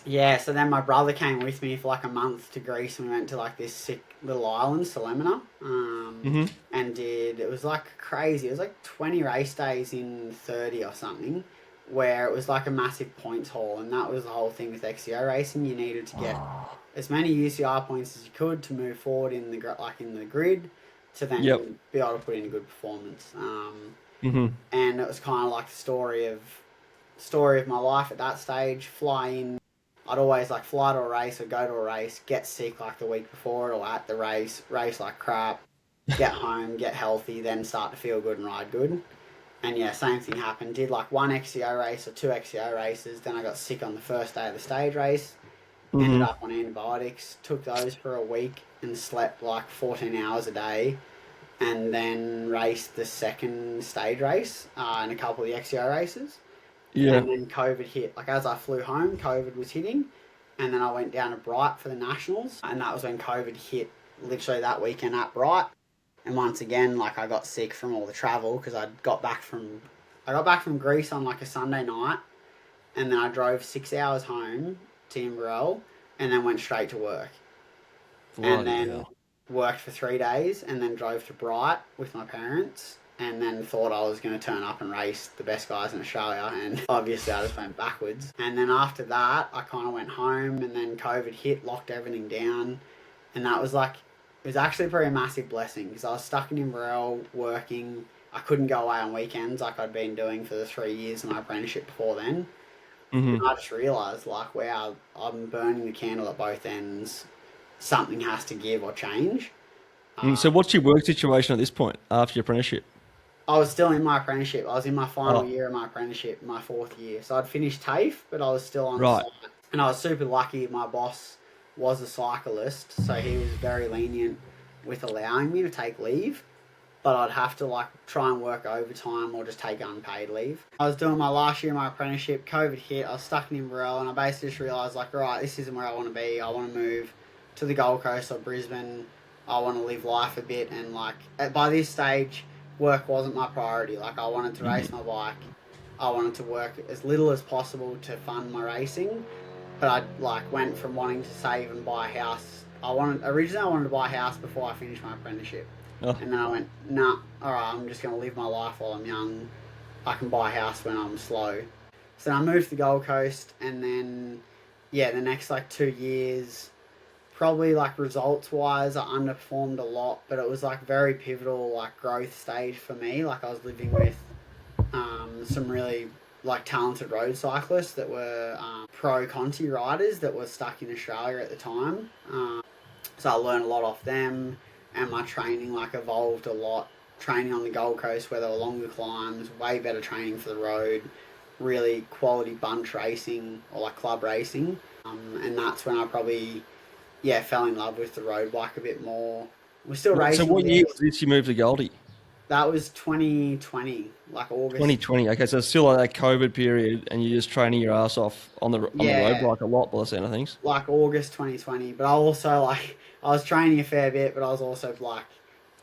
yeah, so then my brother came with me for like a month to Greece, and we went to like this sick little island, Salemina, Hmm. and it was like crazy. It was like 20 race days in 30 or something, where it was like a massive points haul, and that was the whole thing with XCO racing. You needed to get as many UCR points as you could to move forward in the grid, to Yep. then be able to put in a good performance. Hmm. And it was kind of like the story of my life at that stage. Fly in. I'd always like fly to a race or go to a race, get sick like the week before or at the race like crap, get home, get healthy, then start to feel good and ride good. And yeah, same thing happened. Did like one XCO race or two XCO races. Then I got sick on the first day of the stage race. Ended Hmm. up on antibiotics. Took those for a week and slept like 14 hours a day. And then raced the second stage race and a couple of the XCO races. Yeah. And then COVID hit. Like as I flew home, COVID was hitting, and then I went down to Bright for the nationals, and that was when COVID hit. Literally that weekend at Bright, and once again, like I got sick from all the travel because I got back from Greece on like a Sunday night, and then I drove 6 hours home to Imbrel, and then went straight to work, and Bloody then hell. worked for 3 days, and then drove to Bright with my parents, and then thought I was going to turn up and race the best guys in Australia, and obviously I just went backwards. And then after that, I kind of went home, and then COVID hit, locked everything down, and that was like, it was actually a pretty massive blessing because I was stuck in Inverell working. I couldn't go away on weekends like I'd been doing for the 3 years of my apprenticeship before then. And Hmm. I just realised, like, wow, I'm burning the candle at both ends. Something has to give or change. So Uh, what's your work situation at this point after your apprenticeship? I was still in my apprenticeship. I was in my final Oh, year of my apprenticeship, my fourth year. So I'd finished TAFE, but I was still on right. site. And I was super lucky. My boss was a cyclist, so he was very lenient with allowing me to take leave. But I'd have to like try and work overtime or just take unpaid leave. I was doing my last year of my apprenticeship. COVID hit. I was stuck in Inverell, and I basically just realised like, right, this isn't where I want to be. I want to move to the Gold Coast or Brisbane. I want to live life a bit, and like by this stage, work wasn't my priority. Like I wanted to Hmm. race my bike. I wanted to work as little as possible to fund my racing. But I like went from wanting to save and buy a house. Originally I wanted to buy a house before I finished my apprenticeship. Oh, And then I went, nah, alright, I'm just going to live my life while I'm young. I can buy a house when I'm slow. So then I moved to the Gold Coast, and then, yeah, the next like 2 years, probably like results wise, I underperformed a lot, but it was like very pivotal, like growth stage for me. Like I was living with some really like talented road cyclists that were pro Conti riders that were stuck in Australia at the time. So I learned a lot off them, and my training like evolved a lot. Training on the Gold Coast where there were longer climbs, way better training for the road, really quality bunch racing or like club racing, and that's when I probably fell in love with the road bike a bit more. We're still so racing a what bit. year was this you moved to Goldie? That was 2020, like August. 2020. Okay, so it's still like that COVID period, and you're just training your ass off on the road Yeah, bike a lot by the sound of things. like August 2020. But I also like I was training a fair bit, but I was also like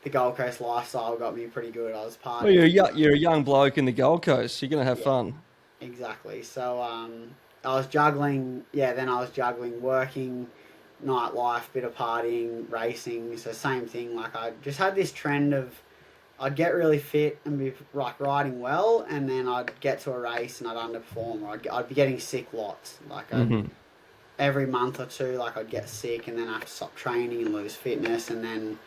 the Gold Coast lifestyle got me pretty good. I was Well, you're partying. you're a young bloke in the Gold Coast. You're gonna have Yeah, fun. exactly. So I was juggling. Yeah, then I was juggling working, nightlife, bit of partying, racing. So same thing. Like I just had this trend of I'd get really fit and be like riding well, and then I'd get to a race and I'd underperform, or I'd be getting sick lots. Like Hmm. every month or two, like I'd get sick, and then I'd stop training and lose fitness, and then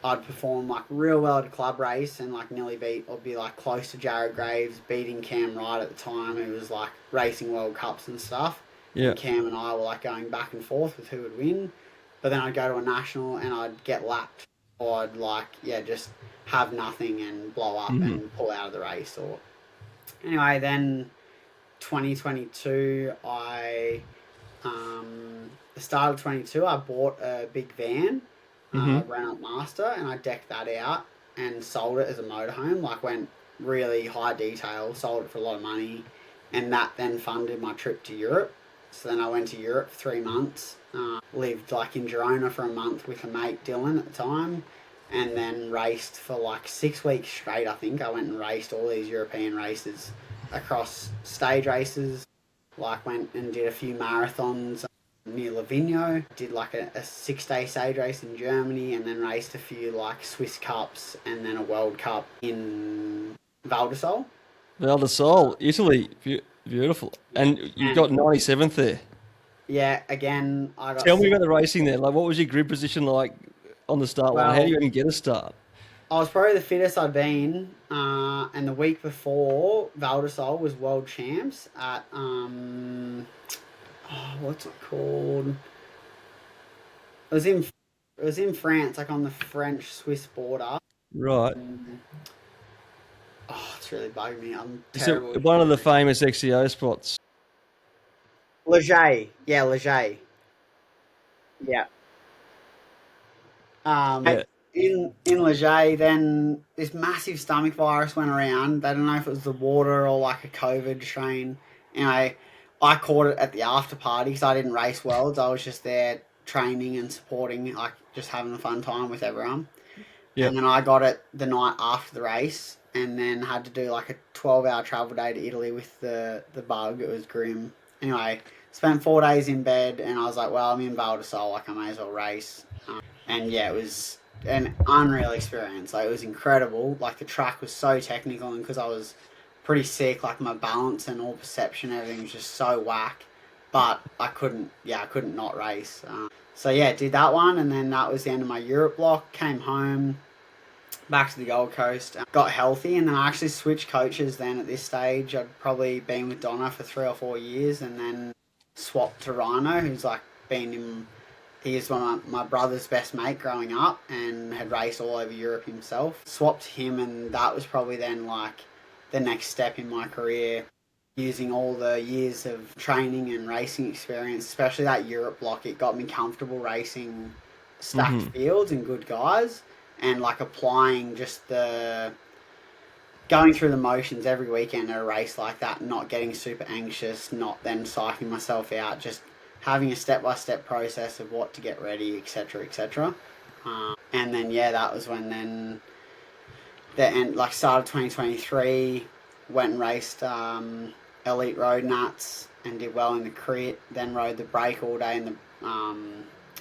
I'd perform like real well at a club race and like nearly beat or be like close to Jared Graves, beating Cam Wright at the time, who was like racing World Cups and stuff. Yeah. And Cam and I were like going back and forth with who would win. But then I'd go to a national and I'd get lapped, or I'd like just have nothing and blow up Hmm. and pull out of the race. Or anyway, then 2022, the start of 22, I bought a big van, Hmm. Renault Master, and I decked that out and sold it as a motorhome. Like went really high detail, sold it for a lot of money, and that then funded my trip to Europe. So then I went to Europe for 3 months. Lived like in Girona for a month with a mate, Dylan, at the time. And then raced for like 6 weeks straight, I think. I went and raced all these European races across stage races. Like went and did a few marathons near Livigno. Did like a 6-day stage race in Germany, and then raced a few like Swiss Cups and then a World Cup in Val di Sole. Val di Sole, Italy. Beautiful. And you got 97th there. Yeah, again, I got. Tell me about the racing there. Like, what was your grid position like on the start line? How do you even get a start? I was probably the fittest I'd been, and the week before, Val di Sole was world champs at what's it called? It was in France, like on the French-Swiss border. Right. Oh, it's really bugging me. I'm Is terrible. it one of the famous XCO spots? Leger, yeah, Leger, yeah. Yeah. In Leger, then this massive stomach virus went around. They don't know if it was the water or like a COVID strain. Anyway, I caught it at the after party because I didn't race worlds. I was just there training and supporting, like just having a fun time with everyone. Yep. And then I got it the night after the race, and then had to do like a 12-hour travel day to Italy with the bug. It was grim. Anyway, spent 4 days in bed, and I was like, well, I'm in Val di Sole, like I may as well race. And yeah, it was an unreal experience. Like, it was incredible. Like, the track was so technical, and because I was pretty sick, like my balance and all perception, everything was just so whack. But I couldn't not race. So yeah, did that one, and then that was the end of my Europe block. Came home, back to the Gold Coast, got healthy, and then I actually switched coaches. Then at this stage, I'd probably been with Donna for 3 or 4 years, and then swapped to Rhino, who's like been in. He is one of my brother's best mate growing up, and had raced all over Europe himself. Swapped him, and that was probably then like the next step in my career. Using all the years of training and racing experience, especially that Europe block, it got me comfortable racing stacked fields and good guys, and like applying just the going through the motions every weekend at a race like that, not getting super anxious, not then psyching myself out, just having a step-by-step process of what to get ready, etc., etc. And then yeah, that was when then the end, like started 2023, went and raced Elite Road Nuts and did well in the crit. Then rode the break all day in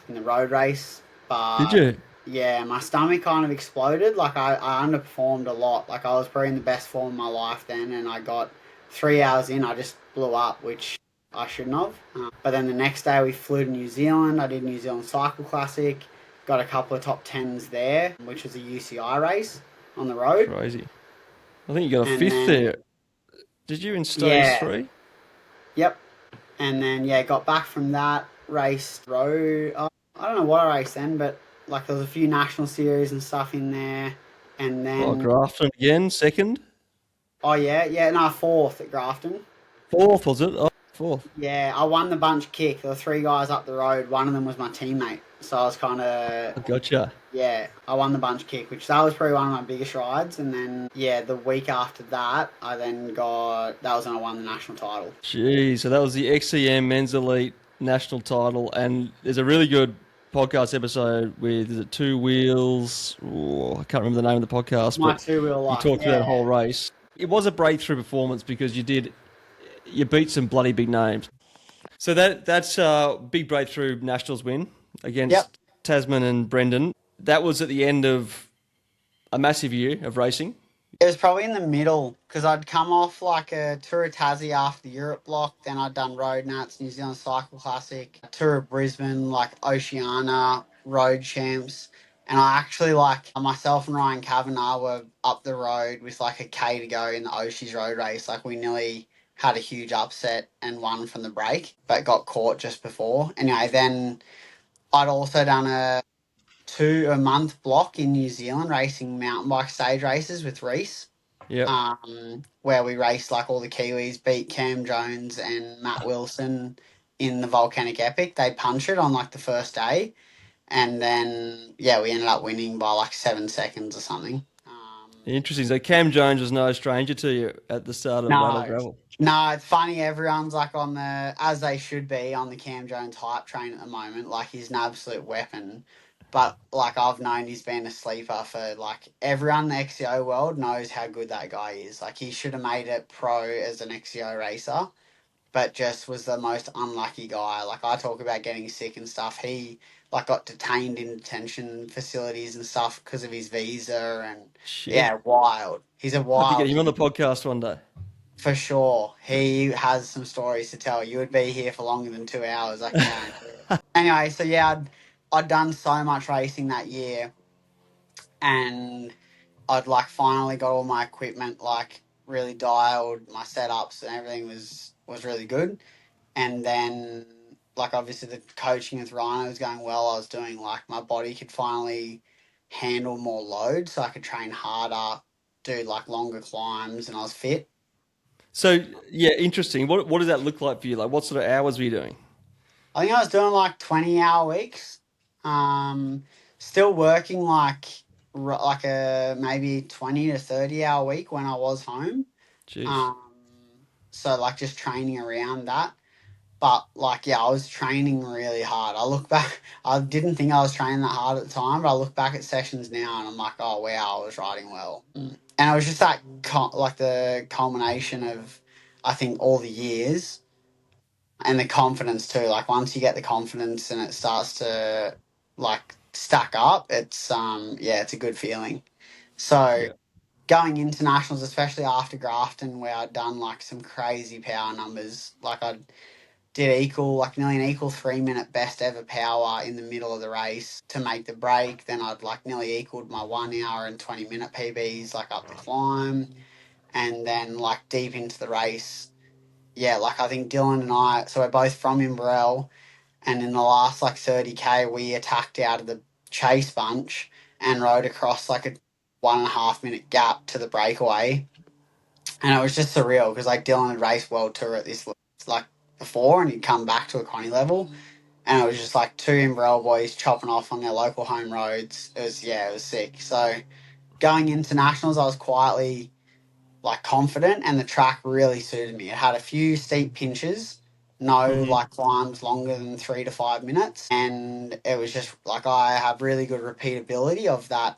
the road race. But Did you? yeah, my stomach kind of exploded. Like I underperformed a lot. Like I was probably in the best form of my life then, and I got 3 hours in, I just blew up, which I shouldn't have. But then the next day we flew to New Zealand. I did New Zealand Cycle Classic, got a couple of top 10s there, which was a UCI race on the road. Crazy. I think you got a fifth there. Did you in stage 3? Yep. And then yeah, got back from that, raced road. I don't know what I raced then, but like there was a few national series and stuff in there. And then Grafton again, second. Oh yeah, no, fourth at Grafton. Fourth was it? Oh, fourth. Yeah, I won the bunch kick. There were 3 guys up the road. One of them was my teammate, so I was kind of. Gotcha. Yeah, I won the bunch kick, which that was probably one of my biggest rides. And then yeah, the week after that, I then got that was when I won the national title. Geez, so that was the XCM Men's Elite national title, and there's a really good podcast episode with, is it Two Wheels? Oh, I can't remember the name of the podcast, My but two-wheel life. you talked through that whole race. It was a breakthrough performance because you beat some bloody big names. So that's a big breakthrough nationals win against Tasman and Brendan. That was at the end of a massive year of racing. It was probably in the middle because I'd come off like a Tour of Tassie after the Europe block. Then I'd done Road Nats, New Zealand Cycle Classic, Tour of Brisbane, like Oceania, Road Champs. And I actually, like, myself and Ryan Kavanagh were up the road with like a K to go in the Oshie's road race. Like, we nearly had a huge upset and won from the break, but got caught just before. Anyway, then I'd also done a month block in New Zealand racing mountain bike stage races with Rees. Yeah. Where we raced like all the Kiwis, beat Cam Jones and Matt Wilson in the Volcanic Epic. They punched it on like the first day, and then yeah, we ended up winning by like 7 seconds or something. Interesting. So Cam Jones was no stranger to you at the start of Radl No, Grvl. no, it's funny. Everyone's like on the, as they should be, on the Cam Jones hype train at the moment. Like he's an absolute weapon. But like I've known he's been a sleeper for like everyone in the XCO world knows how good that guy is. Like he should have made it pro as an XCO racer, but just was the most unlucky guy. Like I talk about getting sick and stuff. He like got detained in detention facilities and stuff because of his visa and Shit. yeah, wild. He's a Have to get wild him on the kid. podcast one day. For sure. He has some stories to tell. You would be here for longer than 2 hours, I can guarantee it. Anyway, so yeah, I'd done so much racing that year and I'd like finally got all my equipment like really dialed, my setups and everything was really good. And then like obviously the coaching with Rhino was going well. I was doing like my body could finally handle more load so I could train harder, do like longer climbs and I was fit. So yeah, interesting. What does that look like for you? Like what sort of hours were you doing? I think I was doing like 20-hour weeks. Um, Still working like a maybe 20 to 30-hour week when I was home. Jeez. Um, so like just training around that. But like yeah, I was training really hard. I look back, I didn't think I was training that hard at the time, but I look back at sessions now and I'm like, oh wow, I was riding well. And it was just that like the culmination of I think all the years and the confidence too. Like once you get the confidence and it starts to like stack up, it's yeah, it's a good feeling. So Yeah. going into nationals, especially after Grafton, where I'd done like some crazy power numbers, like I did equal like nearly an equal 3 minute best ever power in the middle of the race to make the break. Then I'd like nearly equaled my 1 hour and 20 minute PBs like up the climb, and then like deep into the race yeah, like I think Dylan and I, so we're both from Imbrel, and in the last like 30K, we attacked out of the chase bunch and rode across like a 1.5 minute gap to the breakaway. And it was just surreal because like Dylan had raced World Tour at this like before and he'd come back to a Connie level. And it was just like two Imbrel boys chopping off on their local home roads. It was, yeah, it was sick. So going into nationals, I was quietly like confident and the track really suited me. It had a few steep pinches, no Hmm. like climbs longer than 3 to 5 minutes. And it was just like I have really good repeatability of that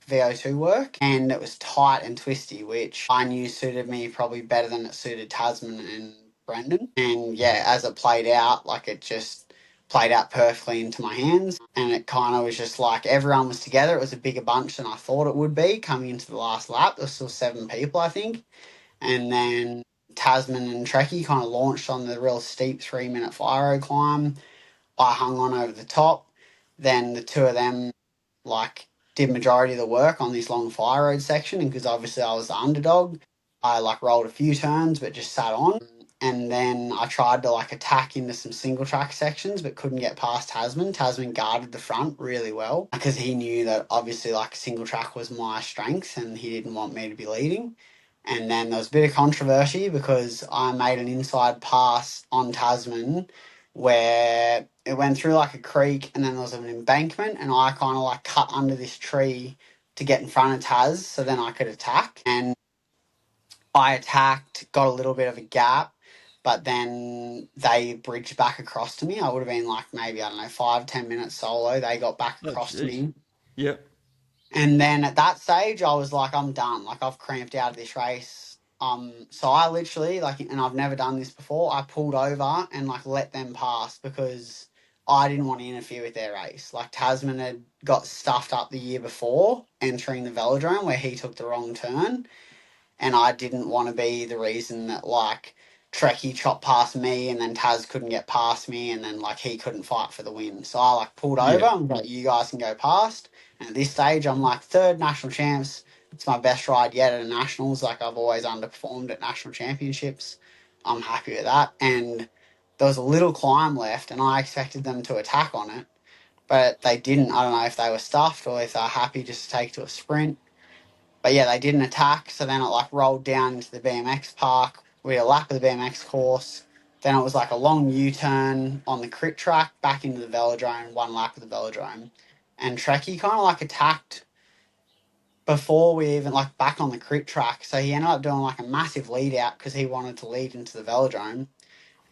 VO2 work and it was tight and twisty, which I knew suited me probably better than it suited Tasman and Brendan. And yeah, as it played out, like it just played out perfectly into my hands. And it kind of was just like everyone was together. It was a bigger bunch than I thought it would be coming into the last lap. There was still 7 people, I think. And then Tasman and Trekkie kind of launched on the real steep 3 minute fire road climb. I hung on over the top. Then the two of them like did majority of the work on this long fire road section, and because obviously I was the underdog, I like rolled a few turns but just sat on. And then I tried to like attack into some single track sections but couldn't get past Tasman. Tasman guarded the front really well because he knew that obviously like single track was my strength and he didn't want me to be leading. And then there was a bit of controversy because I made an inside pass on Tasman where it went through like a creek and then there was an embankment and I kind of like cut under this tree to get in front of Taz so then I could attack. And I attacked, got a little bit of a gap, but then they bridged back across to me. I would have been like maybe, I don't know, 5-10 minutes solo. They got back Oh, across to jeez. me. Yep. And then at that stage, I was like, I'm done. Like, I've cramped out of this race. So I literally, like, and I've never done this before, I pulled over and, like, let them pass because I didn't want to interfere with their race. Like, Tasman had got stuffed up the year before entering the velodrome where he took the wrong turn. And I didn't want to be the reason that, like, Trekkie chopped past me and then Taz couldn't get past me and then, like, he couldn't fight for the win. So I, like, pulled over Yeah. and was like, you guys can go past. And at this stage, I'm, like, third national champs. It's my best ride yet at a nationals. Like, I've always underperformed at national championships. I'm happy with that. And there was a little climb left and I expected them to attack on it. But they didn't. I don't know if they were stuffed or if they were happy just to take to a sprint. But yeah, they didn't attack, so then it like rolled down into the BMX park. We had a lap of the BMX course. Then it was like a long U-turn on the crit track back into the velodrome, one lap of the velodrome. And Trekkie kind of like attacked before we even like back on the crit track. So he ended up doing like a massive lead out because he wanted to lead into the velodrome,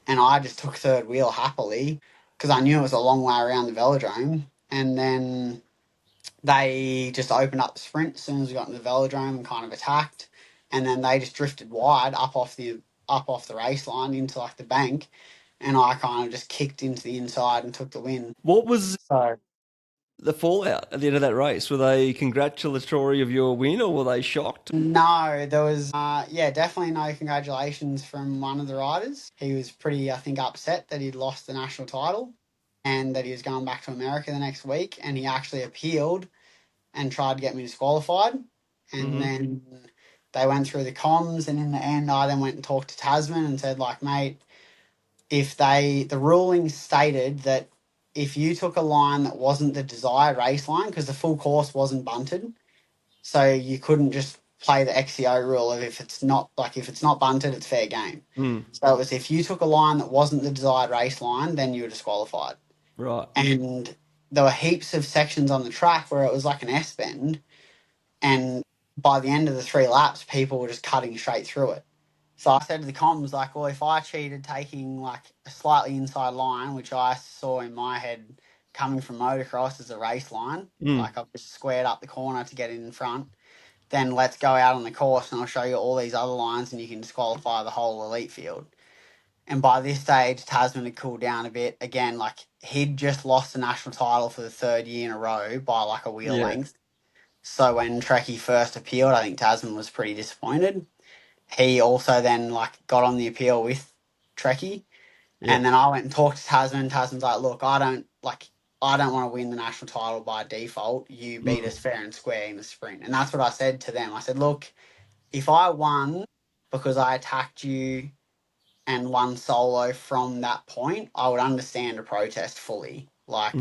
and I just took third wheel happily because I knew it was a long way around the velodrome. And then they just opened up the sprint as soon as we got into the velodrome and kind of attacked, and then they just drifted wide up off the race line into like the bank, and I kind of just kicked into the inside and took the win. What was So the fallout at the end of that race? Were they congratulatory of your win, or were they shocked? no, there was definitely no congratulations from one of the riders. He was pretty, I think, upset that he'd lost the national title and that he was going back to America the next week, and he actually appealed and tried to get me disqualified. And then they went through the comms, and in the end, I then went and talked to Tasman and said, like, mate, the ruling stated that if you took a line that wasn't the desired race line, because the full course wasn't bunted, so you couldn't just play the XCO rule of if it's not bunted, it's fair game. So it was if you took a line that wasn't the desired race line, then you were disqualified. Right. And there were heaps of sections on the track where it was like an S bend, and by the end of the 3 laps, people were just cutting straight through it. So I said to the comms, like, well, if I cheated taking like a slightly inside line, which I saw in my head coming from motocross as a race line, like I've just squared up the corner to get in front, then let's go out on the course and I'll show you all these other lines and you can disqualify the whole elite field. And by this stage, Tasman had cooled down a bit. Again, like he'd just lost the national title for the 3rd year in a row by like a wheel length. So when Trekkie first appealed, I think Tasman was pretty disappointed. He also then like got on the appeal with Trekkie. And then I went and talked to Tasman. Tasman's like, look, I don't want to win the national title by default. You beat us fair and square in the sprint. And that's what I said to them. I said, look, if I won because I attacked you and won solo from that point, I would understand a protest fully. Like,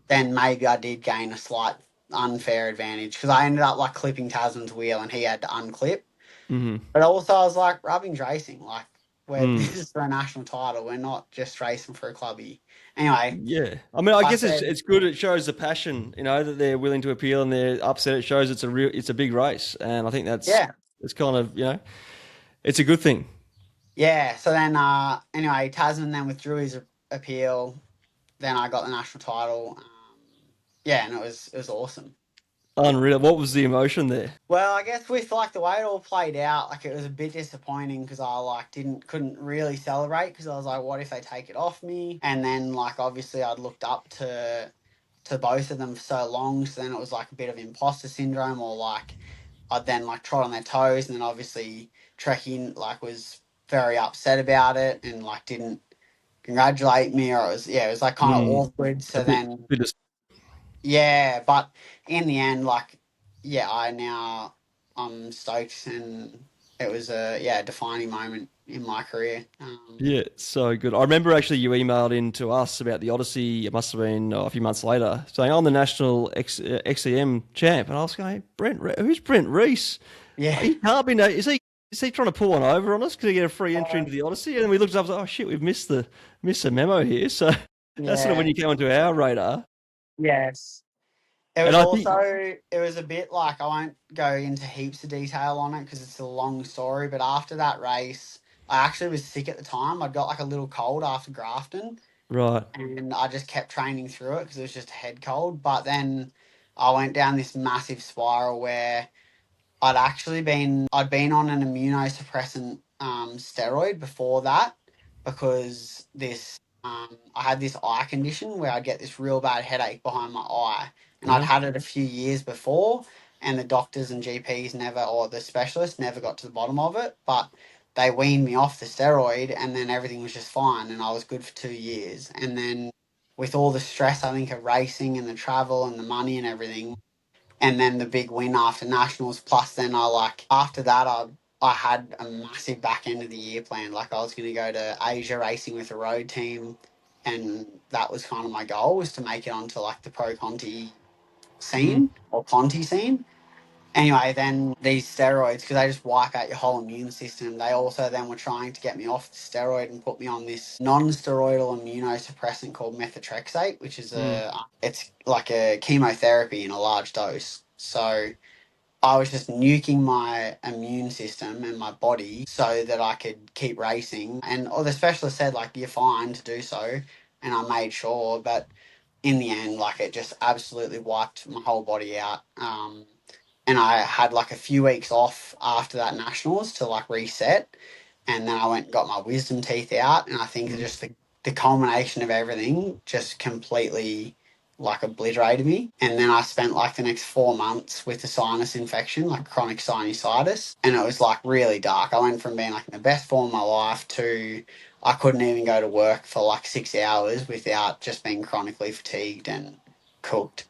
then maybe I did gain a slight unfair advantage because I ended up like clipping Tasman's wheel and he had to unclip. But also I was like, rubbing's racing. Like, this is for a national title. We're not just racing for a clubby. Anyway. Yeah. I mean, I guess it's good. It shows the passion, that they're willing to appeal and they're upset. It shows it's a big race. And I think it's kind of, it's a good thing. Yeah. So then, anyway, Tasman then withdrew his appeal. Then I got the national title. And it was awesome. Unreal. What was the emotion there? Well, I guess with like the way it all played out, like it was a bit disappointing because I like couldn't really celebrate because I was like, what if they take it off me? And then like obviously I'd looked up to both of them for so long, so then it was like a bit of imposter syndrome, or like I'd then like trod on their toes, and then obviously Trekkie like was very upset about it and like didn't congratulate me, or it was like kind of awkward. So then but in the end, like, I'm stoked, and it was a defining moment in my career. Yeah, so good. I remember actually you emailed in to us about the Odyssey. It must have been a few months later, saying I'm the national XCM champ, and I was going, who's Brent Rees? Yeah, he can't be. Is he trying to pull one over on us? Could he get a free entry into the Odyssey? And then we looked up, oh shit, we've missed the memo here. So that's sort of when you came onto our radar. Yes. It was it was a bit like, I won't go into heaps of detail on it because it's a long story, but after that race, I actually was sick at the time. I'd got like a little cold after Grafton. Right. And I just kept training through it because it was just a head cold. But then I went down this massive spiral where I'd been on an immunosuppressant steroid before that because I had this eye condition where I'd get this real bad headache behind my eye, and I'd had it a few years before, and the doctors and GPs or the specialists never got to the bottom of it, but they weaned me off the steroid, and then everything was just fine, and I was good for 2 years. And then with all the stress, I think, of racing and the travel and the money and everything, and then the big win after nationals, plus then after that I had a massive back end of the year planned. Like I was going to go to Asia racing with a road team, and that was kind of my goal, was to make it onto like the pro Conti scene or Conti scene. Anyway, then these steroids, because they just wipe out your whole immune system, they also then were trying to get me off the steroid and put me on this non-steroidal immunosuppressant called methotrexate, which is it's like a chemotherapy in a large dose. So I was just nuking my immune system and my body so that I could keep racing. And the specialist said, like, you're fine to do so. And I made sure, but in the end, like, it just absolutely wiped my whole body out. And I had like a few weeks off after that nationals to like reset, and then I went and got my wisdom teeth out, and I think Mm. just the culmination of everything just completely like obliterated me. And then I spent like the next 4 months with a sinus infection, like chronic sinusitis, and it was like really dark. I went from being like in the best form of my life to I couldn't even go to work for like 6 hours without just being chronically fatigued and cooked.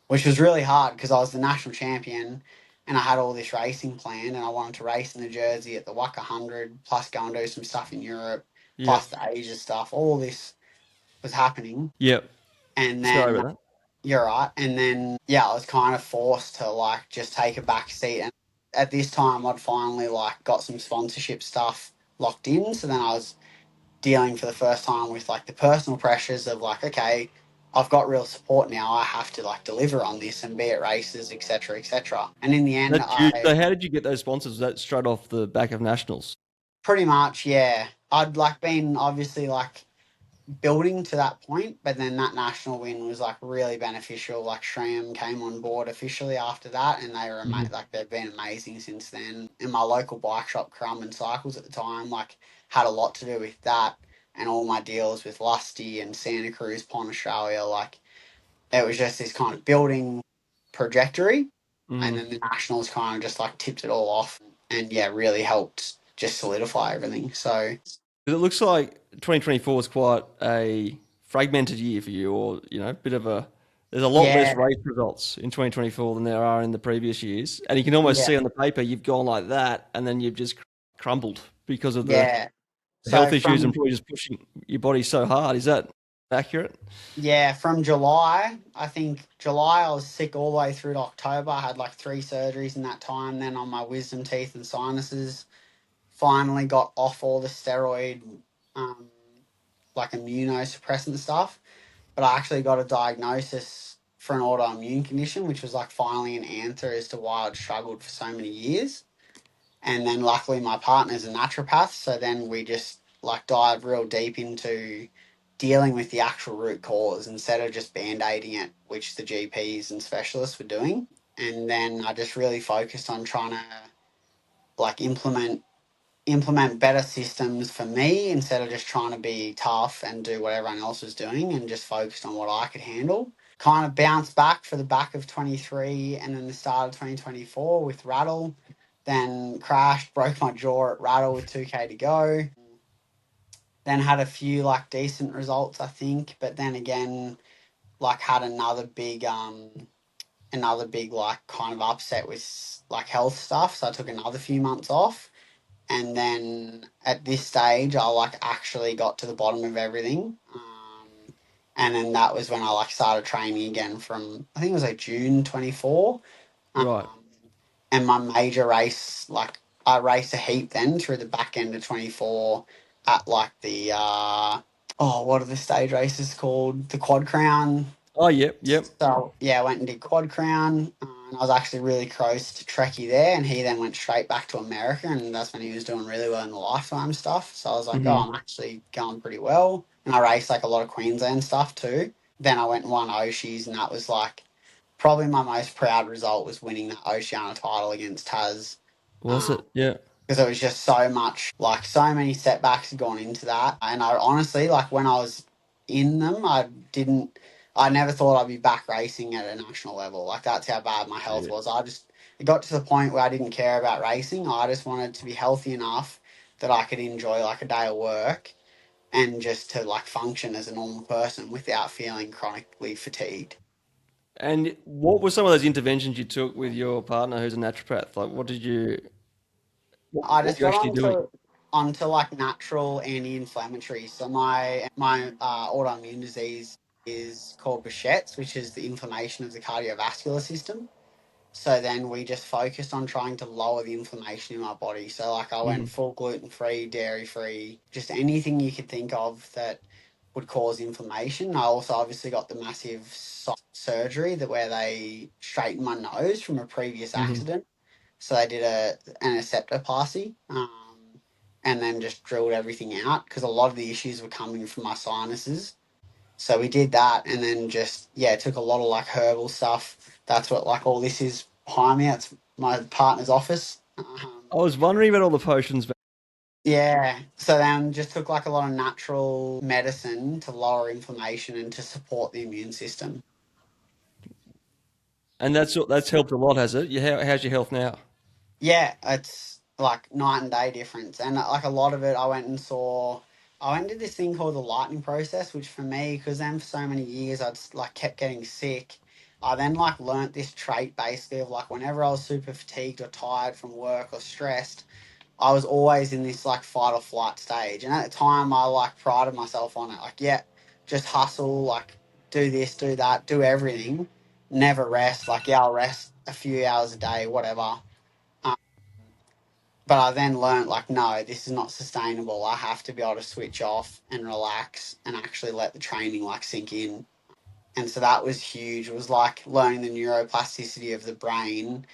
Which was really hard because I was the national champion and I had all this racing planned and I wanted to race in the Jersey at the WAC 100, plus go and do some stuff in Europe, Yeah. plus the Asia stuff. All this was happening. Yep. And Sorry then, about that. you're right. And then, yeah, I was kind of forced to like just take a back seat. And at this time, I'd finally like got some sponsorship stuff locked in. So then I was dealing for the first time with like the personal pressures of like, okay, I've got real support now. I have to like deliver on this and be at races, etc., etc. And in the end, That's huge. I So how did you get those sponsors? Was that straight off the back of nationals? pretty much, yeah, I'd like been obviously like building to that point, but then that national win was like really beneficial. Like Shram came on board officially after that, and they were Mhm. like they've been amazing since then. And my local bike shop, Crumb and Cycles at the time, like had a lot to do with that, and all my deals with Lusty and Santa Cruz, Pond Australia. Like it was just this kind of building trajectory, and Mm. then the nationals kind of just like tipped it all off, and yeah, really helped just solidify everything. So It looks like 2024 was quite a fragmented year for you, or a bit of a. There's a lot less yeah, race results in 2024 than there are in the previous years, and you can almost yeah, see on the paper you've gone like that, and then you've just crumbled because of the yeah. So health issues and from probably just pushing your body so hard. Is that accurate? Yeah, from July, I think July I was sick all the way through to October. I had like 3 surgeries in that time. Then on my wisdom teeth and sinuses, finally got off all the steroid, um, like immunosuppressant stuff. But I actually got a diagnosis for an autoimmune condition, which was like finally an answer as to why I'd struggled for so many years. And then luckily my partner's a naturopath, so then we just like dive real deep into dealing with the actual root cause instead of just band-aiding it, which the GPs and specialists were doing. And then I just really focused on trying to like implement better systems for me instead of just trying to be tough and do what everyone else was doing, and just focused on what I could handle. Kind of bounced back for the back of 23 and then the start of 2024 with Radl. Then crashed, broke my jaw at Radl with 2K to go. Then had a few like decent results, I think, but then again, like had another big like kind of upset with like health stuff. So I took another few months off, and then at this stage I like actually got to the bottom of everything, and then that was when I like started training again from I think it was like June 24, um, Right. and my major race like I raced a heap then through the back end of 24 at like the what are the stage races called, the Quad Crown. Oh, yep, yep. So yeah, I went and did Quad Crown, and I was actually really close to Trekkie there, and he then went straight back to America, and that's when he was doing really well in the lifetime stuff. So I was like, oh, Hmm. I'm actually going pretty well, and I raced like a lot of Queensland stuff too. Then I went and won Oshie's, and that was like probably my most proud result was winning that Oceania title against Taz, Was it? Yeah. because it was just so much, like so many setbacks had gone into that. And I honestly, like when I was in them, I never thought I'd be back racing at a national level. Like that's how bad my health Yeah. was. It got to the point where I didn't care about racing. I just wanted to be healthy enough that I could enjoy like a day of work and just to like function as a normal person without feeling chronically fatigued. And what were some of those interventions you took with your partner who's a naturopath? Like, I what just were you got actually doing? onto like natural anti-inflammatories. So my autoimmune disease is called Behçet's, which is the inflammation of the cardiovascular system. So then we just focused on trying to lower the inflammation in my body. So like I Hmm. went full gluten free, dairy free, just anything you could think of that would cause inflammation. I also obviously got the massive surgery that where they straightened my nose from a previous accident. So they did an antiseptoplasty, and then just drilled everything out because a lot of the issues were coming from my sinuses. So we did that, and then just took a lot of like herbal stuff. That's what like all this is behind me. That's my partner's office. I was wondering about all the potions. Yeah. So then just took like a lot of natural medicine to lower inflammation and to support the immune system. And that's helped a lot, has it? How's your health now? Yeah, it's like night and day difference. And like a lot of it, I went and did this thing called the lightning process, which for me, because then for so many years I'd like kept getting sick. I then like learnt this trait basically of like whenever I was super fatigued or tired from work or stressed, I was always in this like fight or flight stage. And at the time, I like prided myself on it. Like, yeah, just hustle, like do this, do that, do everything, never rest. Like, yeah, I'll rest a few hours a day, whatever. Um, but I then learned like, no, this is not sustainable. I have to be able to switch off and relax and actually let the training like sink in. And so that was huge. It was like learning the neuroplasticity of the brain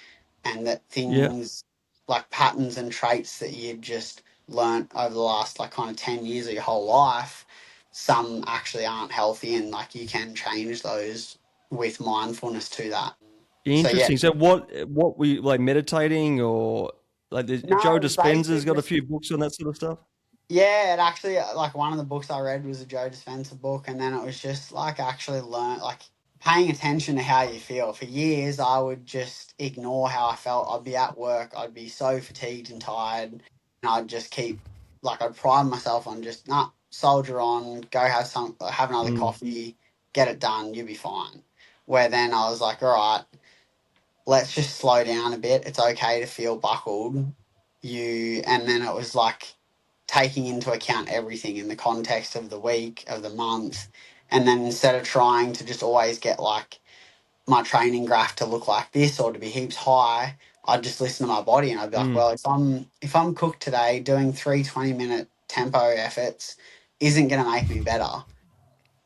and that Yeah. things like patterns and traits that you've just learnt over the last like kind of 10 years of your whole life, some actually aren't healthy and like you can change those with mindfulness to that. So yeah, Interesting. So what were you like meditating or like no, Joe it was basically Dispenza's got a just few books on that sort of stuff? yeah, it actually like one of the books I read was a Joe Dispenza book, and then it was just like actually learn like paying attention to how you feel. For years, I would just ignore how I felt. I'd be at work, I'd be so fatigued and tired, and I'd just keep like I'd pride myself on just nah, soldier on, go have another Mm. coffee, get it done, you'll be fine. Where then I was like, all right, let's just slow down a bit. It's okay to feel buckled. And then it was like taking into account everything in the context of the week, of the month. And then instead of trying to just always get like my training graph to look like this or to be heaps high, I'd just listen to my body and I'd be like, Mm. well, if I'm cooked today, doing 3 20-minute tempo efforts isn't gonna make me better.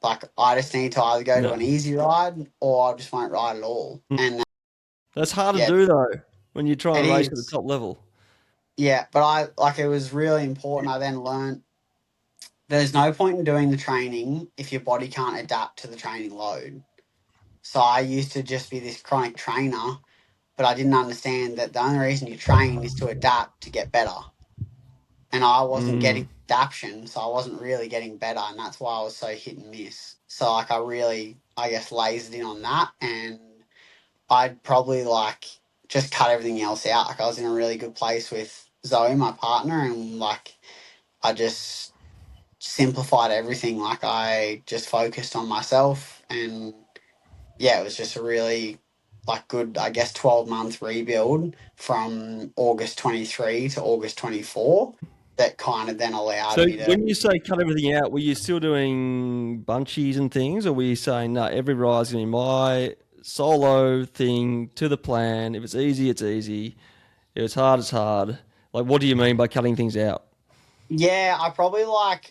Like I just need to either go to No. an easy ride or I just won't ride at all. Mm. And That's hard to yeah, do though when you try it and race at the is. top level. Yeah, but I like it was really important. I then learned there's no point in doing the training if your body can't adapt to the training load. So I used to just be this chronic trainer, but I didn't understand that the only reason you train is to adapt to get better. And I wasn't Mm. getting adaptation, so I wasn't really getting better, and that's why I was so hit and miss. So like I really, I guess, lasered in on that, and I'd probably like just cut everything else out. Like I was in a really good place with Zoe, my partner, and like I just simplified everything. Like I just focused on myself, and yeah, it was just a really like good, I guess, 12-month rebuild from August 23 to August 24 that kind of then allowed So me to. when you say cut everything out, were you still doing bunchies and things, or were you saying no, every ride's gonna be my solo thing to the plan? If it's easy, it's easy. If it's hard, it's hard. Like, what do you mean by cutting things out? Yeah, I probably like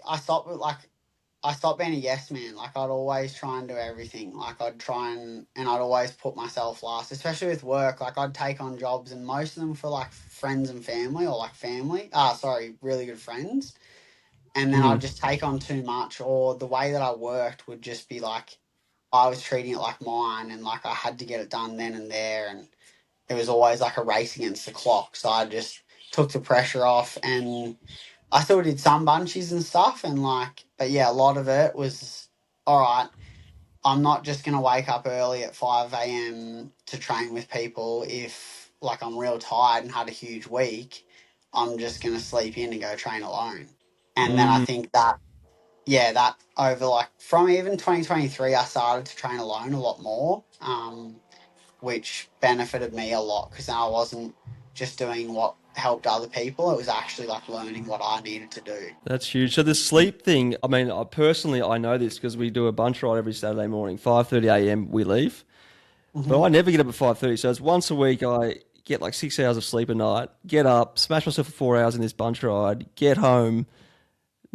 I stopped being a yes man. Like I'd always try and do everything. Like I'd try and I'd always put myself last, especially with work. Like I'd take on jobs and most of them for like friends and family or like family. Sorry, really good friends. And then I'd Mm. just take on too much or the way that I worked would just be like I was treating it like mine and like I had to get it done then and there and it was always like a race against the clock. So I just took the pressure off and I still did some bunches and stuff, and like, but yeah, a lot of it was all right. I'm not just gonna wake up early at 5 a.m. to train with people if like I'm real tired and had a huge week. I'm just gonna sleep in and go train alone. And then I Mm. think that that over like from even 2023, I started to train alone a lot more. Which benefited me a lot because I wasn't just doing what helped other people. It was actually like learning what I needed to do. That's huge. So the sleep thing, I mean, I know this because we do a bunch ride every Saturday morning, 5:30 a.m. we leave. But Mm-hmm. I never get up at 5:30. So it's once a week I get like 6 hours of sleep a night, get up, smash myself for 4 hours in this bunch ride, get home,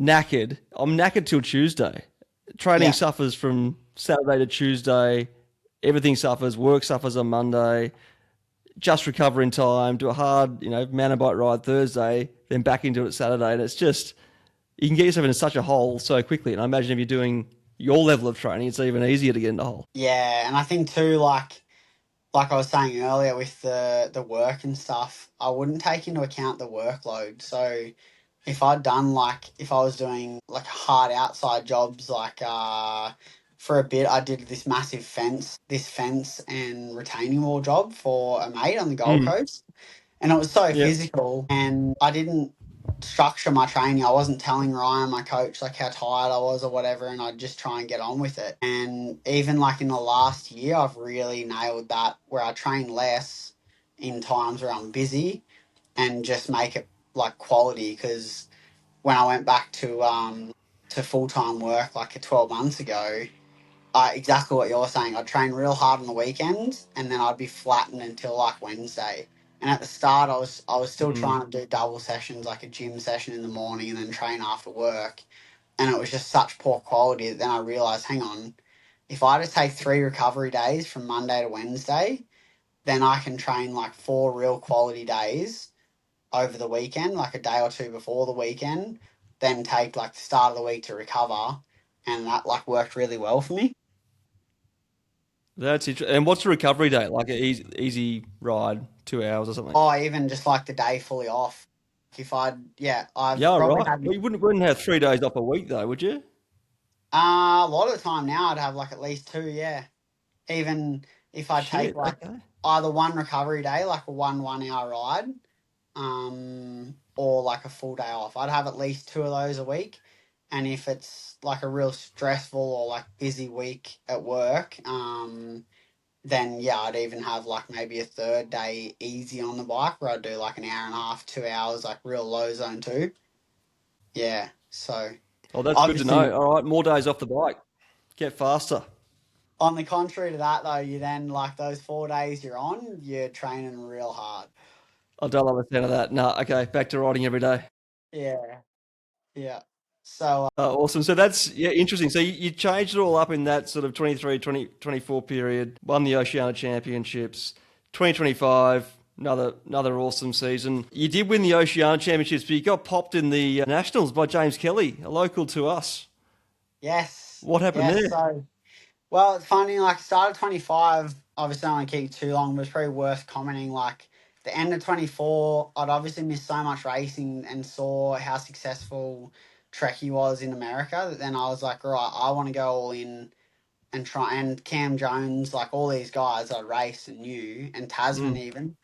knackered. I'm knackered till Tuesday. training Yeah. suffers from Saturday to Tuesday. Everything suffers. Work suffers on Monday. Just recover in time. Do a hard, mountain bike ride Thursday, then back into it Saturday, and it's just you can get yourself into such a hole so quickly. And I imagine if you're doing your level of training, it's even easier to get in the hole. Yeah, and I think too, like I was saying earlier with the work and stuff, I wouldn't take into account the workload. So if I was doing like hard outside jobs, for a bit I did this fence and retaining wall job for a mate on the Gold Mm. Coast, and it was so Yeah. physical, and I didn't structure my training. I wasn't telling Ryan, my coach, like how tired I was or whatever, and I'd just try and get on with it. And even like in the last year, I've really nailed that where I train less in times where I'm busy and just make it like quality. Because when I went back to full time work like 12 months ago, exactly what you're saying. I'd train real hard on the weekends, and then I'd be flattened until like Wednesday. And at the start, I was still Mm. trying to do double sessions, like a gym session in the morning, and then train after work. And it was just such poor quality that then I realised, hang on, if I just take 3 recovery days from Monday to Wednesday, then I can train like 4 real quality days over the weekend, like a day or two before the weekend, then take like the start of the week to recover. And that like worked really well for me. That's interesting. And what's the recovery date? Like an easy ride, 2 hours or something? Oh, even just like the day fully off. I've Yeah, probably right. had Well, you wouldn't have 3 days off a week though, would you? a lot of the time now I'd have like at least 2, yeah. Even if I take Shit. like Okay. either one recovery day, like a 1 hour ride, or like a full day off. I'd have at least 2 of those a week. And if it's like a real stressful or like busy week at work, then yeah, I'd even have like maybe a third day easy on the bike where I'd do like an hour and a half, 2 hours, like real low zone too. Yeah. So Oh, that's good to know. obviously, All right, more days off the bike. Get faster. on the contrary to that though, you then like those 4 days you're on, you're training real hard. I don't understand of that. No, okay, back to riding every day. Yeah. Yeah. So Awesome. So that's yeah, interesting. So you changed it all up in that sort of 23, 2024 period, won the Oceania Championships, 2025, another awesome season. You did win the Oceania Championships, but you got popped in the Nationals by James Kelly, a local to us. yes. What happened Yes. there? So well, it's funny, like start of 25, obviously I don't want to keep you too long, but it's probably worth commenting. Like the end of 24, I'd obviously missed so much racing and saw how successful Trekkie was in America that then I was like, right, I want to go all in and try. And Cam Jones, like all these guys I raced and knew, and Tasman Mm, even,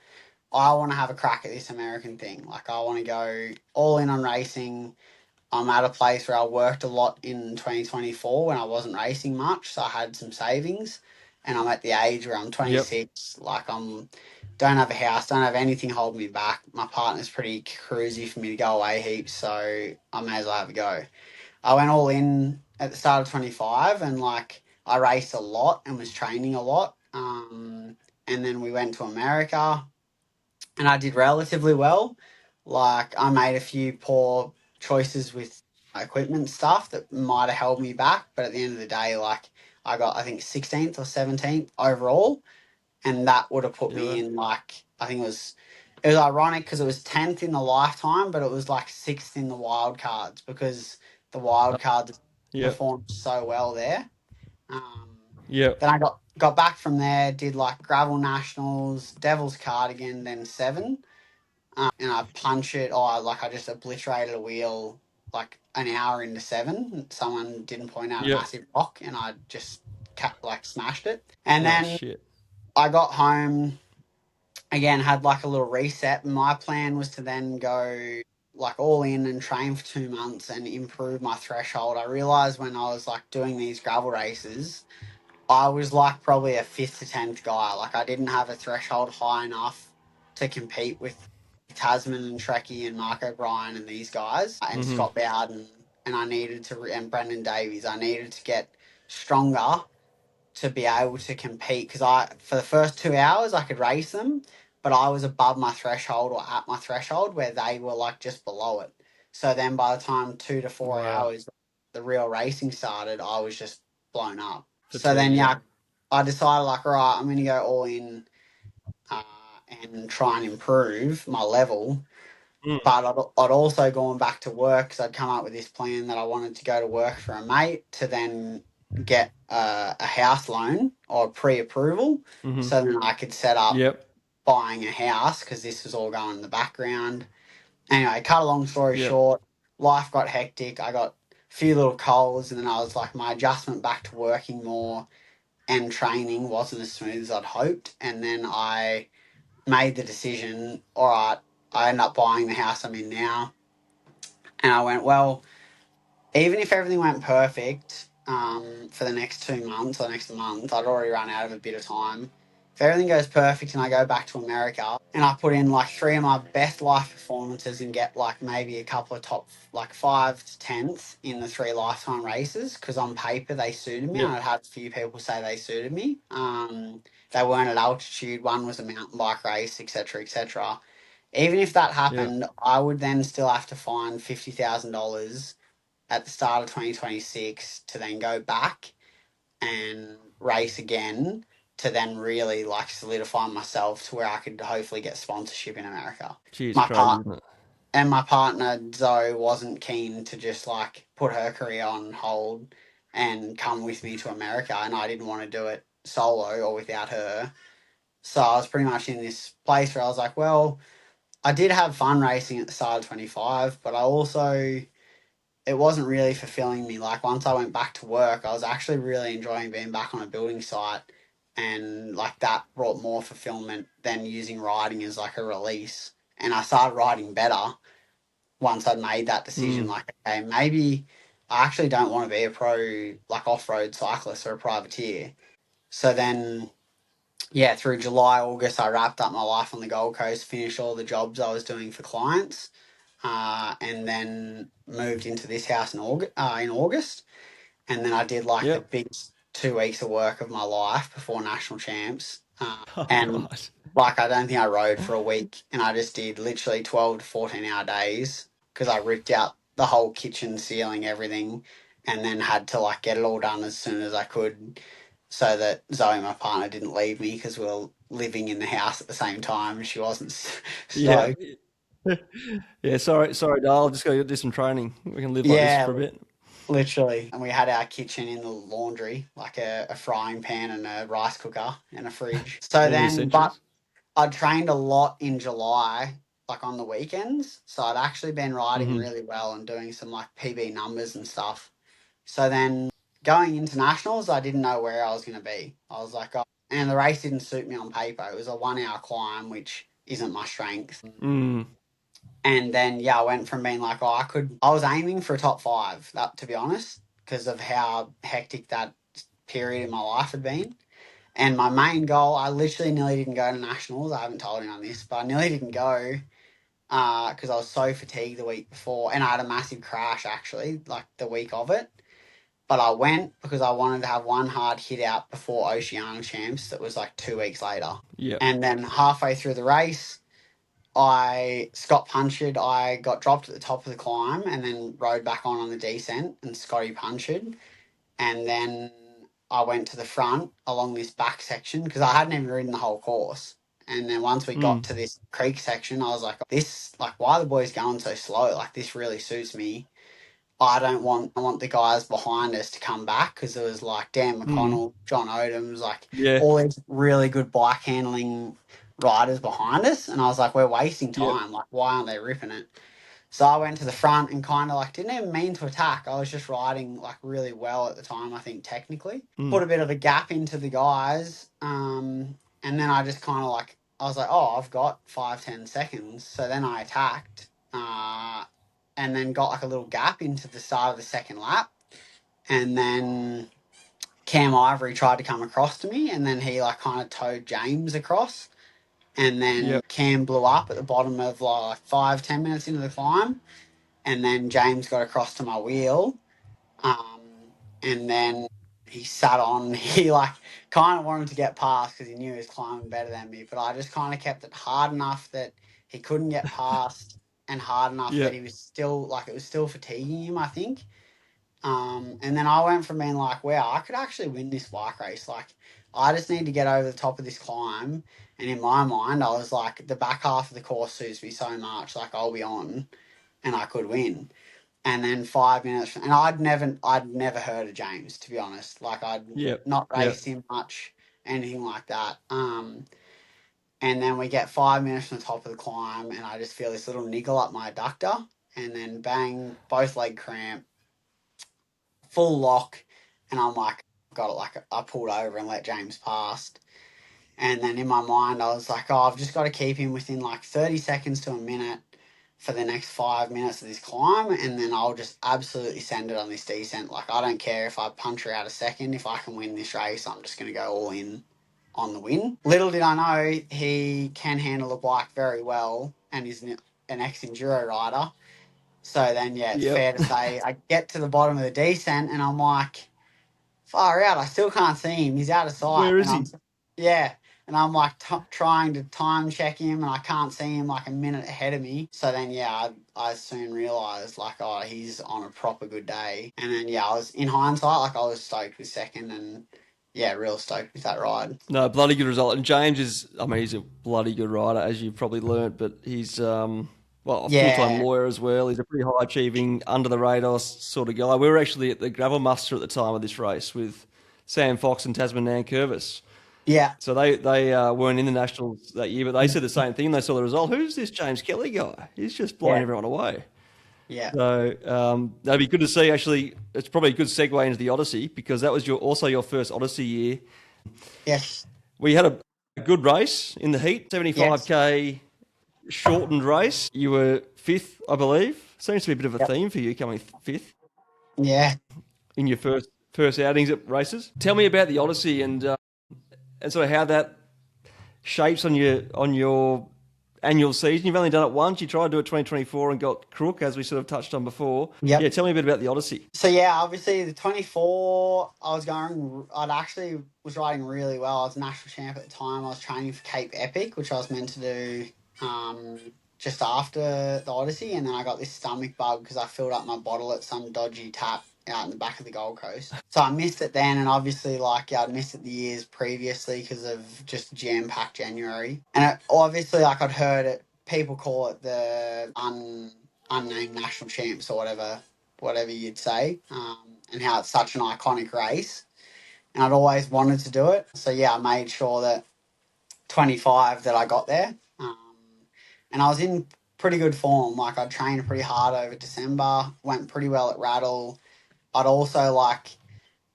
I want to have a crack at this American thing. Like I want to go all in on racing. I'm at a place where I worked a lot in 2024 when I wasn't racing much, so I had some savings, and I'm at the age where I'm yep. 26. Like don't have a house, don't have anything holding me back. My partner's pretty cruisy for me to go away heaps, so I may as well have a go. I went all in at the start of 25, and like I raced a lot and was training a lot. And then we went to America and I did relatively well. Like I made a few poor choices with equipment stuff that might have held me back, but at the end of the day, like I got I think 16th or 17th overall, and that would have put Yeah, me right. in like I think it was ironic because it was 10th in the lifetime, but it was like 6th in the wild cards because the wild cards Yep. performed so well there. Um, Yep. then I got back from there, did like gravel nationals, Devil's Cardigan, then 7. And I punch it. I just obliterated a wheel like an hour into 7. Someone didn't point out a Yep. massive rock, and I just smashed it. And Oh then shit. I got home again, had like a little reset. And my plan was to then go like all in and train for 2 months and improve my threshold. I realized when I was like doing these gravel races, I was like probably a fifth to 10th guy. Like I didn't have a threshold high enough to compete with Tasman and Trekkie and Mark O'Brien and these guys and Mm-hmm. Scott Bowden. And I needed to, and Brendan Davies, I needed to get stronger to be able to compete because for the first 2 hours, I could race them, but I was above my threshold or at my threshold where they were like just below it. So then by the time 2 to 4 Wow. hours the real racing started, I was just blown up. So Fatigue, then, yeah. I decided like, all right, I'm going to go all in uh, and try and improve my level. Mm. But I'd also gone back to work because I'd come up with this plan that I wanted to go to work for a mate to then get a house loan or pre-approval, Mm-hmm. so then I could set up Yep. buying a house because this was all going in the background. Anyway, cut a long story Yep. short, life got hectic. I got a few little colds, and then I was like, my adjustment back to working more and training wasn't as smooth as I'd hoped. And then I made the decision, all right, I ended up buying the house I'm in now. And I went, well, even if everything went perfect for the next 2 months or next month, I'd already run out of a bit of time. If everything goes perfect and I go back to America and I put in like 3 of my best life performances and get like maybe a couple of top, like 5 to 10th in the 3 lifetime races, because on paper they suited me. Yep. And I'd had a few people say they suited me. They weren't at altitude. One was a mountain bike race, etc., etc. Even if that Yep. happened, I would then still have to find $50,000 at the start of 2026 to then go back and race again to then really like solidify myself to where I could hopefully get sponsorship in America. Gee, it's My crazy, part isn't it? and my partner Zoe wasn't keen to just like put her career on hold and come with me to America, and I didn't want to do it solo or without her. So I was pretty much in this place where I was like, well, I did have fun racing at the start of 25, but I also it wasn't really fulfilling me. Like once I went back to work, I was actually really enjoying being back on a building site, and like that brought more fulfillment than using riding as like a release. And I started riding better once I'd made that decision. Mm. Like, okay, maybe I actually don't want to be a pro like off-road cyclist or a privateer. So then, yeah, through July, August, I wrapped up my life on the Gold Coast, finished all the jobs I was doing for clients, and then moved into this house in August. And then I did like the Yep. big 2 weeks of work of my life before national champs. Oh, And right. like, I don't think I rode for a week, and I just did literally 12 to 14-hour days because I ripped out the whole kitchen, ceiling, everything, and then had to like get it all done as soon as I could so that Zoe, my partner, didn't leave me because we were living in the house at the same time. She wasn't Yeah. stoked. Yeah. Sorry, Dale. I'll just go do some training. We can live like this Yeah, for a bit. literally. And we had our kitchen in the laundry, like a frying pan and a rice cooker and a fridge. So All the then, but essentials. I trained a lot in July, like on the weekends. So I'd actually been riding Mm-hmm. really well and doing some like PB numbers and stuff. So then going into nationals, I didn't know where I was going to be. I was like, oh, and the race didn't suit me on paper. It was a 1 hour climb, which isn't my strength. Mm. And then, yeah, I went from being like, oh, I was aiming for a top 5, that, to be honest, because of how hectic that period in my life had been. And my main goal, I literally nearly didn't go to nationals. I haven't told anyone this, but I nearly didn't go because I was so fatigued the week before. And I had a massive crash, actually, like the week of it. But I went because I wanted to have one hard hit out before Oceania champs that was like 2 weeks later. Yep. And then halfway through the race, I Scott punctured. I got dropped at the top of the climb and then rode back on the descent, and Scotty punctured. And then I went to the front along this back section because I hadn't even ridden the whole course. And then once we got Mm. to this creek section, I was like, this, like, why are the boys going so slow? Like, this really suits me. I want the guys behind us to come back because there was like Dan Mm. McConnell, John Odoms, like Yeah. all these really good bike handling riders behind us. And I was like, we're wasting Yep. time. Like, why aren't they ripping it? So I went to the front and kind of like didn't even mean to attack. I was just riding like really well at the time, I think technically. Mm. Put a bit of a gap into the guys. And then I just kind of like, I was like, oh, I've got 5-10 seconds. So then I attacked. And then got like a little gap into the start of the second lap. And then Cam Ivory tried to come across to me, and then he like kind of towed James across. And then Yep. Cam blew up at the bottom of like 5-10 minutes into the climb. And then James got across to my wheel. Um, and then he sat on, he like kind of wanted to get past because he knew he was climbing better than me. But I just kind of kept it hard enough that he couldn't get past, and hard enough that Yep. he was still like, it was still fatiguing him, I think. And then I went from being like, wow, I could actually win this bike race. Like, I just need to get over the top of this climb. And in my mind, I was like, the back half of the course suits me so much. Like, I'll be on and I could win. And then 5 minutes, and I'd never heard of James, to be honest. Like, I'd Yep. not Yep. raced him much, anything like that. And then we get 5 minutes from the top of the climb, and I just feel this little niggle up my adductor, and then bang, both leg cramp, full lock, and I'm like, got it. Like, I pulled over and let James pass. And then in my mind, I was like, oh, I've just got to keep him within like 30 seconds to a minute for the next 5 minutes of this climb, and then I'll just absolutely send it on this descent. Like, I don't care if I punch her out a second. If I can win this race, I'm just going to go all in on the win. Little did I know he can handle a bike very well and is an ex-enduro rider. So then, yeah, it's Yep. fair to say I get to the bottom of the descent and I'm like, far out, I still can't see him. He's out of sight. Where And is he? and I'm like trying to time check him and I can't see him like a minute ahead of me. So then, yeah, I soon realised like, oh, he's on a proper good day. And then, yeah, I was in hindsight, like I was stoked with second and yeah, real stoked with that ride. No, bloody good result. And James is, I mean, he's a bloody good rider, as you've probably learnt, but he's, well, a full time Yeah, lawyer as well. He's a pretty high achieving, under the radar sort of guy. We were actually at the gravel muster at the time of this race with Sam Fox and Tasman Nankervis. yeah, So they weren't in the Nationals that year, but they said the same thing. They saw the result. Who's this James Kelly guy? He's just blowing yeah, everyone away. yeah. So that'd be good to see. Actually, it's probably a good segue into the Odyssey because that was also your first Odyssey year. Yes, We had a good race in the heat, yes, 75k shortened race. You were fifth, I believe. Seems to be a bit of a yep, theme for you coming fifth yeah. in your first outings at races. Tell me about the Odyssey and sort of how that shapes on your annual season. You've only done it once. You tried to do it 2024 and got crook, as we sort of touched on before. Yep. Yeah, tell me a bit about the Odyssey. So yeah, obviously the 24, I'd actually was riding really well. I was national champ at the time. I was training for Cape Epic, which I was meant to do um, just after the Odyssey, and then I got this stomach bug because I filled up my bottle at some dodgy tap out in the back of the Gold Coast. So I missed it then, and obviously, like, yeah, I'd missed it the years previously because of just jam-packed January. And obviously, like, I'd heard it, people call it the unnamed national champs or whatever you'd say, and how it's such an iconic race. And I'd always wanted to do it. So yeah, I made sure that 25 that I got there. And I was in pretty good form. Like I trained pretty hard over December, went pretty well at Radl. I'd also like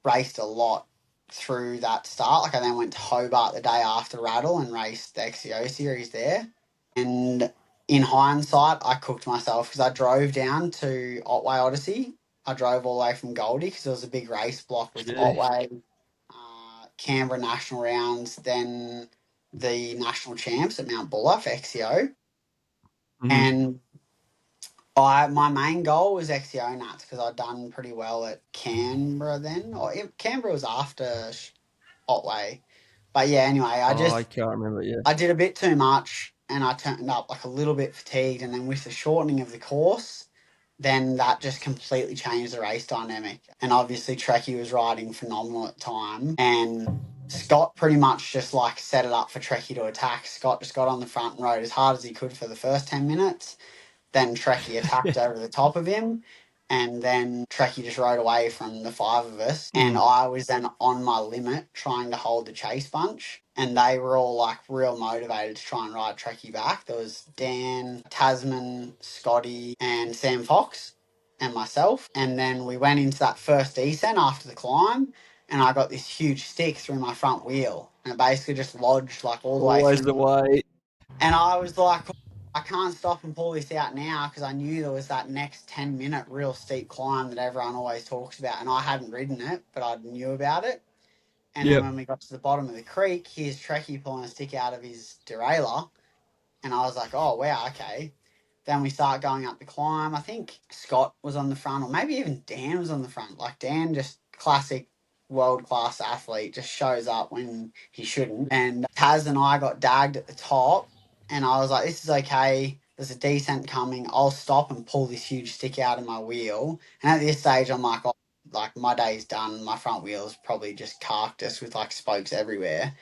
raced a lot through that start. Like I then went to Hobart the day after Radl and raced the XCO series there. And in hindsight, I cooked myself because I drove down to Otway Odyssey. I drove all the way from Goldie because it was a big race block with Jeez. Otway, Canberra National Rounds, then the National Champs at Mount Buller for XCO. Mm-hmm. And my main goal was XCO Nats because I'd done pretty well at Canberra then. Canberra was after Otway. But yeah, anyway, Oh, I can't remember. Yeah. I did a bit too much and I turned up like a little bit fatigued. And then with the shortening of the course, then that just completely changed the race dynamic. And obviously, Trekkie was riding phenomenal at the time. And Scott pretty much just like set it up for Trekkie to attack. Scott just got on the front and rode as hard as he could for the first 10 minutes. Then Trekkie attacked over the top of him. And then Trekkie just rode away from the five of us. And Mm. I was then on my limit trying to hold the chase bunch. And they were all like real motivated to try and ride Trekkie back. There was Dan, Tasman, Scotty, and Sam Fox and myself. And then we went into that first descent after the climb. And I got this huge stick through my front wheel. And it basically just lodged like all the way Always the through. way. And I was like, I can't stop and pull this out now because I knew there was that next 10-minute real steep climb that everyone always talks about. And I hadn't ridden it, but I knew about it. And then Yep. when we got to the bottom of the creek, here's Trekkie pulling a stick out of his derailleur. And I was like, oh, wow, okay. Then we start going up the climb. I think Scott was on the front, or maybe even Dan was on the front. Like Dan, just classic world-class athlete, just shows up when he shouldn't. And Taz and I got dagged at the top. And I was like, this is okay. There's a descent coming. I'll stop and pull this huge stick out of my wheel. And at this stage, I'm like, oh, like my day's done. My front wheel's probably just carked us with like spokes everywhere.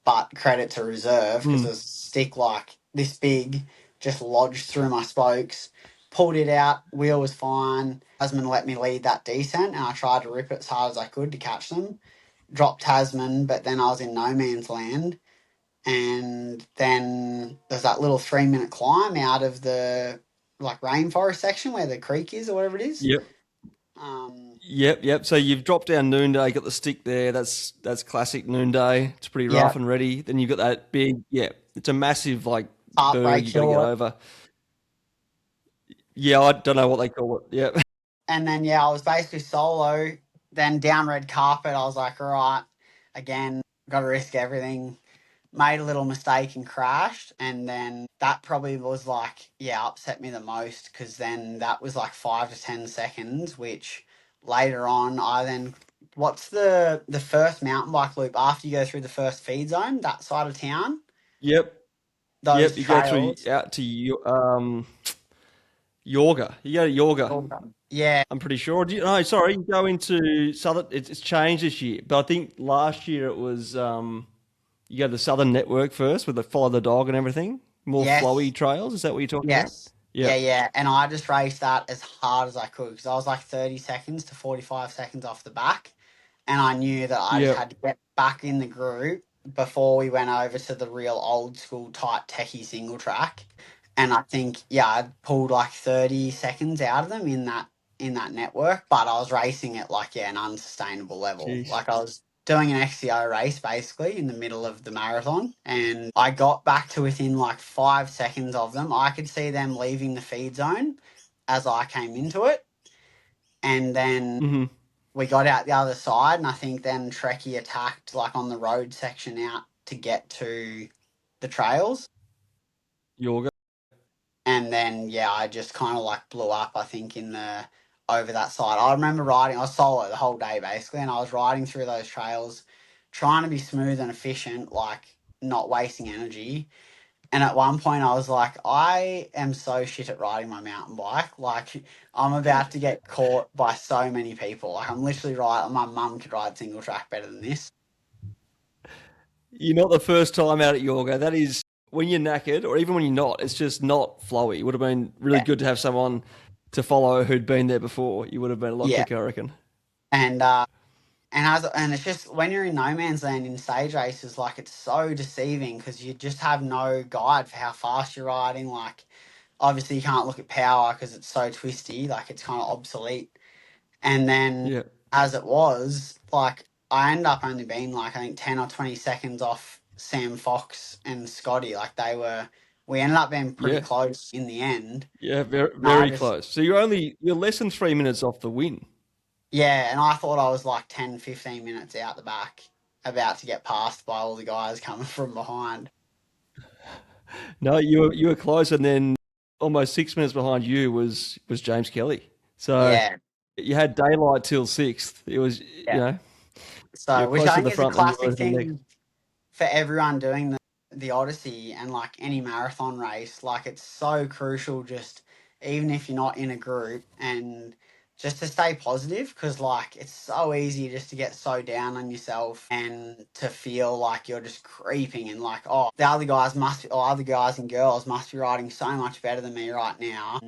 But credit to reserve because Mm. there's a stick like this big just lodged through my spokes. Pulled it out, wheel was fine. Tasman let me lead that descent and I tried to rip it as hard as I could to catch them. Dropped Tasman, but then I was in no man's land. And then there's that little 3 minute climb out of the like rainforest section where the creek is or whatever it is. Yep. Um, Yep. So you've dropped down noonday, got the stick there. That's classic noonday. It's pretty yeah, rough and ready. Then you've got that big, yeah, it's a massive like berg heartbreak you got to get hill. over. Yeah, I don't know what they call it. Yep. And then, yeah, I was basically solo. Then down red carpet, I was like, all right, again, got to risk everything. Made a little mistake and crashed. And then that probably was like, yeah, upset me the most because then that was like 5 to 10 seconds, which later on, I then. What's the first mountain bike loop after you go through the first feed zone, that side of town? Yep. Those Yep. You go through trails. out to Yorga. You go to Yorga. Yeah, I'm pretty sure. No, sorry, you go into Southern. It's changed this year, but I think last year it was you go to the Southern Network first with the follow the dog and everything. More yes. flowy trails. Is that what you're talking about? Yes. Yeah, Yep. yeah. And I just raced that as hard as I could because I was like 30 seconds to 45 seconds off the back. And I knew that I just Yep. had to get back in the group before we went over to the real old school tight techie single track. And I think, yeah, I pulled like 30 seconds out of them in that network, but I was racing at like, yeah, an unsustainable level. Jeez. Like I was doing an XCO race basically in the middle of the marathon and I got back to within like 5 seconds of them. I could see them leaving the feed zone as I came into it. And then Mm-hmm. we got out the other side and I think then Trekkie attacked like on the road section out to get to the trails. Yorga. And then yeah, I just kind of like blew up. I think in the over that side. I remember riding. I was solo the whole day basically, and I was riding through those trails, trying to be smooth and efficient, like not wasting energy. And at one point, I was like, I am so shit at riding my mountain bike. Like I'm about to get caught by so many people. Like I'm literally right. My mum could ride single track better than this. You're not the first time out at Yorga. That is when you're knackered, or even when you're not. It's just not flowy. It would have been really Yeah, good to have someone to follow who'd been there before. You would have been a lot yeah. quicker, I reckon. And and it's just when you're in no man's land in stage races, like it's so deceiving because you just have no guide for how fast you're riding. Like obviously you can't look at power because it's so twisty, like it's kind of obsolete. And then Yeah. as it was, like I ended up only being like I think 10 or 20 seconds off Sam Fox and Scotty. Like we ended up being pretty Yeah. close in the end. Yeah. Very, And I very just close. So you're less than 3 minutes off the win. yeah, and I thought I was like 10, 15 minutes out the back, about to get passed by all the guys coming from behind. No, you were close, and then almost 6 minutes behind you was James Kelly. So Yeah, you had daylight till sixth. It was yeah. you're So, which I closer to think the is a front than you were classic to the next. thing for everyone doing the Odyssey and like any marathon race. Like it's so crucial, just even if you're not in a group, and just to stay positive because like it's so easy just to get so down on yourself and to feel like you're just creeping and like oh the other guys must be, or other guys and girls must be riding so much better than me right now.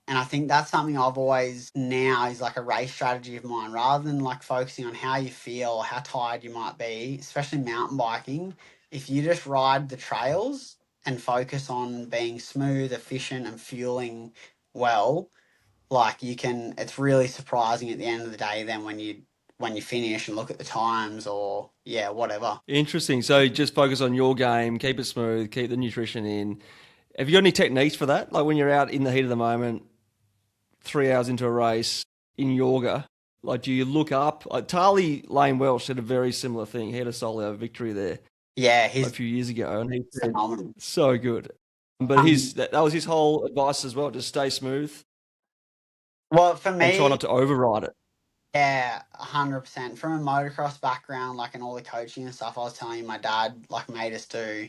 And I think that's something I've always now is like a race strategy of mine rather than like focusing on how you feel or how tired you might be, especially mountain biking. If you just ride the trails and focus on being smooth, efficient, and fueling well, like you can, it's really surprising at the end of the day then when you finish and look at the times or yeah, whatever. Interesting. So just focus on your game, keep it smooth, keep the nutrition in. Have you got any techniques for that? Like when you're out in the heat of the moment, 3 hours into a race in Yorga, like do you look up? Like Tarly Lane Welsh did a very similar thing. He had a solo victory there Yeah, a he's few years ago, and he said phenomenal. so good. But Um, that was his whole advice as well: just stay smooth well, for and try me, not to override it. yeah, 100%. From a motocross background, like and all the coaching and stuff, I was telling you, my dad like made us do,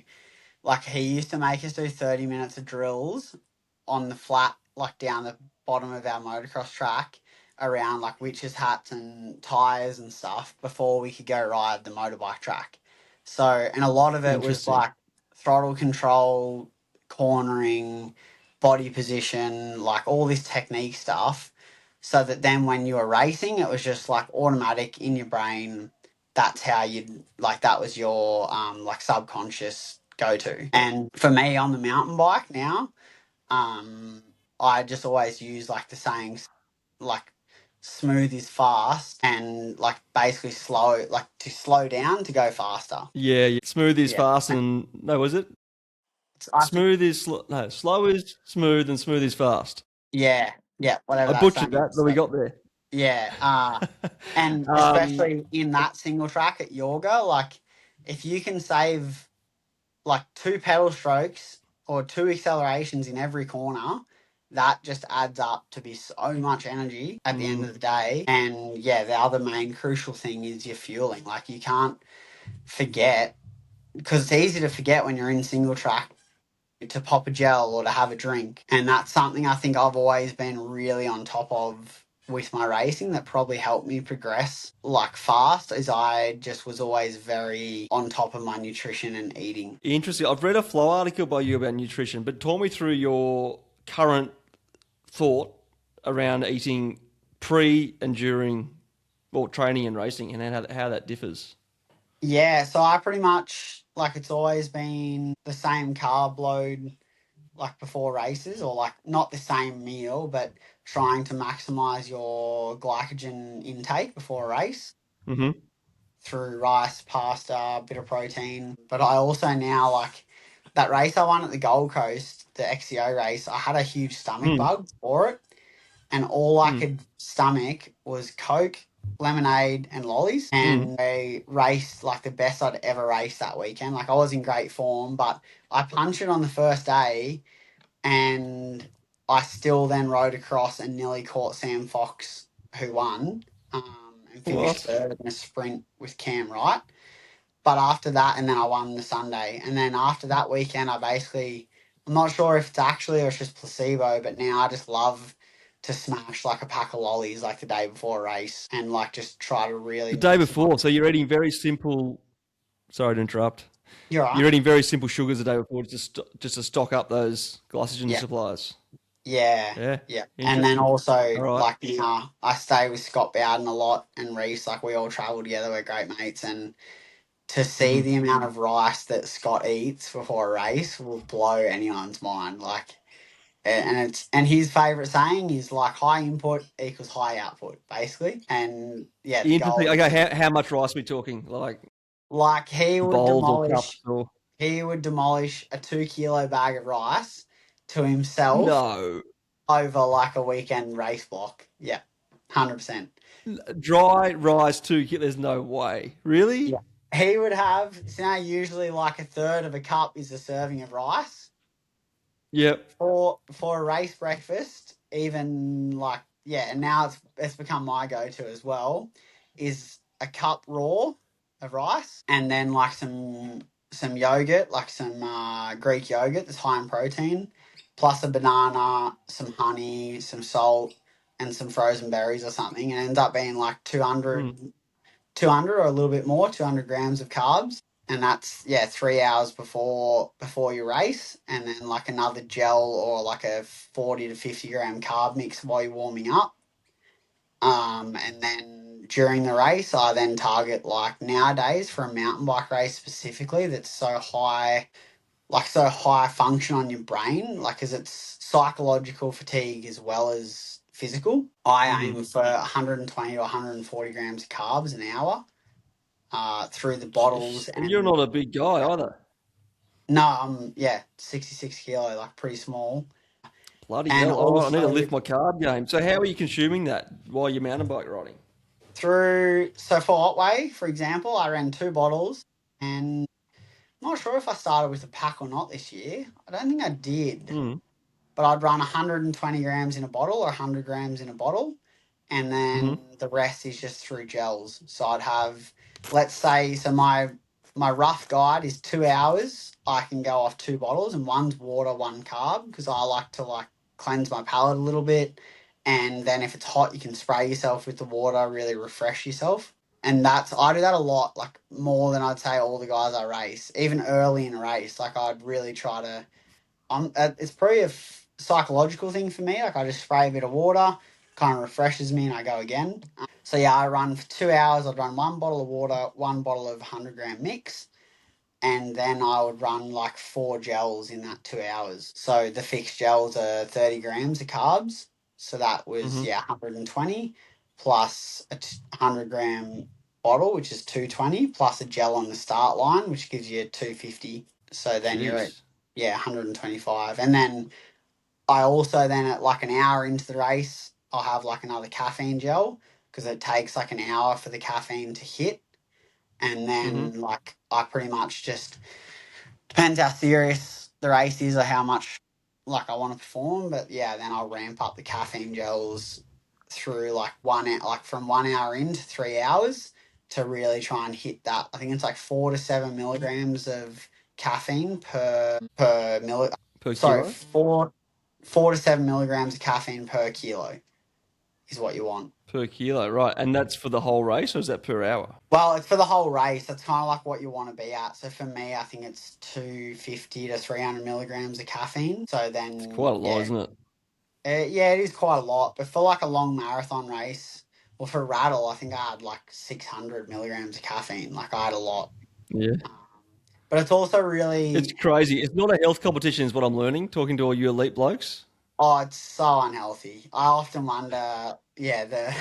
like he used to make us do 30 minutes of drills on the flat, like down the bottom of our motocross track, around like witches' hats and tyres and stuff before we could go ride the motorbike track. So, and a lot of it was Interesting. like throttle control, cornering, body position, like all this technique stuff. So that then when you were racing, it was just like automatic in your brain. That's how you'd like, that was your like subconscious go to. And for me on the mountain bike now, I just always use like the sayings like smooth is fast and like basically slow, like to slow down to go faster. Yeah, yeah. Smooth is Yeah. fast and no, was it? I think, Smooth is no, slow is smooth and smooth is fast. yeah, yeah, whatever I that butchered saying that, is. but we got there. Yeah. And um, especially in that single track at Yorga, like if you can save like 2 pedal strokes or 2 accelerations in every corner, that just adds up to be so much energy at the end of the day. And yeah, the other main crucial thing is your fueling. Like you can't forget, because it's easy to forget when you're in single track, to pop a gel or to have a drink. And that's something I think I've always been really on top of with my racing that probably helped me progress like fast, as I just was always very on top of my nutrition and eating. Interesting. I've read a flow article by you about nutrition, but talk me through your current thought around eating pre and during, well, training and racing, and how that differs. Yeah, so I pretty much like it's always been the same carb load like before races, or like not the same meal, but trying to maximize your glycogen intake before a race Mm-hmm. through rice, pasta, bit of protein. But I also now like that race I won at the Gold Coast, the XCO race, I had a huge stomach Mm. bug for it, and all I Mm. could stomach was Coke, lemonade, and lollies. Mm. And I raced like the best I'd ever raced that weekend. Like I was in great form, but I punched it on the first day, and I still then rode across and nearly caught Sam Fox, who won, and finished What? third in a sprint with Cam Wright. But after that, and then I won the Sunday. And then after that weekend, I basically, I'm not sure if it's actually or it's just placebo, but now I just love to smash like a pack of lollies like the day before a race and like just try to really The day before, maximize. so you're eating very simple. Sorry to interrupt. You're right. You're eating very simple sugars the day before just to stock up those glycogen Yeah. supplies. Yeah. Yeah, Yeah. And then interesting. also, All right. like, I stay with Scott Bowden a lot and Reese. Like, we all travel together. We're great mates. And to see Mm. the amount of rice that Scott eats before a race will blow anyone's mind. Like, and his favorite saying is like high input equals high output, basically. And yeah, the Interesting. goal Okay, is how much rice are we talking? Like like bowls or cups or he would demolish a 2 kilo bag of rice to himself no over like a weekend race block. Yeah, 100%. dry rice 2 kilos? There's no way. Really? Yeah, he would have, so now usually like a third of a cup is a serving of rice Yep. for a race breakfast. Even like, yeah, and now it's become my go-to as well, is a cup raw of rice and then like some yogurt, like some Greek yogurt that's high in protein, plus a banana, some honey, some salt, and some frozen berries or something, and it ends up being like Mm. 200 or a little bit more, 200 grams of carbs. And that's, yeah, 3 hours before your race. And then like another gel or like a 40 to 50 gram carb mix while you're warming up. And then during the race, I then target like nowadays for a mountain bike race specifically that's so high, like so high function on your brain, like as it's psychological fatigue as well as physical. I Mm. aim for 120 to 140 grams of carbs an hour through the bottles. You're And not a big guy either. no, yeah, 66 kilo, like pretty small. Bloody And hell. All right, I need to also lift my carb game. So how are you consuming that while you're mountain bike riding? so for Otway, for example, I ran 2 bottles, and I'm not sure if I started with a pack or not this year. I don't think I did, Mm. but I'd run 120 grams in a bottle or 100 grams in a bottle, and then Mm-hmm. the rest is just through gels. So I'd have, let's say, so my rough guide is 2 hours. I can go off 2 bottles, and one's water, one carb, because I like to like cleanse my palate a little bit And then if it's hot, you can spray yourself with the water, really refresh yourself. And I do that a lot, like more than I'd say all the guys I race. Even early in a race, like I'd really try to. It's probably a psychological thing for me. Like I just spray a bit of water, kind of refreshes me, and I go again. So yeah, I run for 2 hours. I'd run 1 bottle of water, 1 bottle of 100-gram mix, and then I would run like 4 gels in that 2 hours. So the fixed gels are 30 grams of carbs. So that was, Mm-hmm. 120 plus a 100-gram bottle, which is 220, plus a gel on the start line, which gives you 250. So then you're at, Jeez. 125. And then I also then at like an hour into the race, I'll have like another caffeine gel because it takes like an hour for the caffeine to hit. And Mm-hmm. then like I pretty much just depends how serious the race is or how much like I want to perform. But yeah, then I'll ramp up the caffeine gels through like like from 1 hour into 3 hours to really try and hit that. I think it's like 4 to 7 milligrams of caffeine per milli. Per Sorry, kilo? 4 to 7 milligrams of caffeine per kilo is what you want. Per kilo, right. And that's for the whole race, or is that per hour? Well, it's for the whole race. That's kind of like what you want to be at. So for me, I think it's 250 to 300 milligrams of caffeine. So It's then, quite a lot, isn't it? yeah, it is quite a lot. But for like a long marathon race, well, for Radl, I think I had like 600 milligrams of caffeine. Like I had a lot. Yeah. Um, but it's also It's really, crazy. It's not a health competition, is what I'm learning, talking to all you elite blokes. it's so unhealthy. I often wonder, yeah, the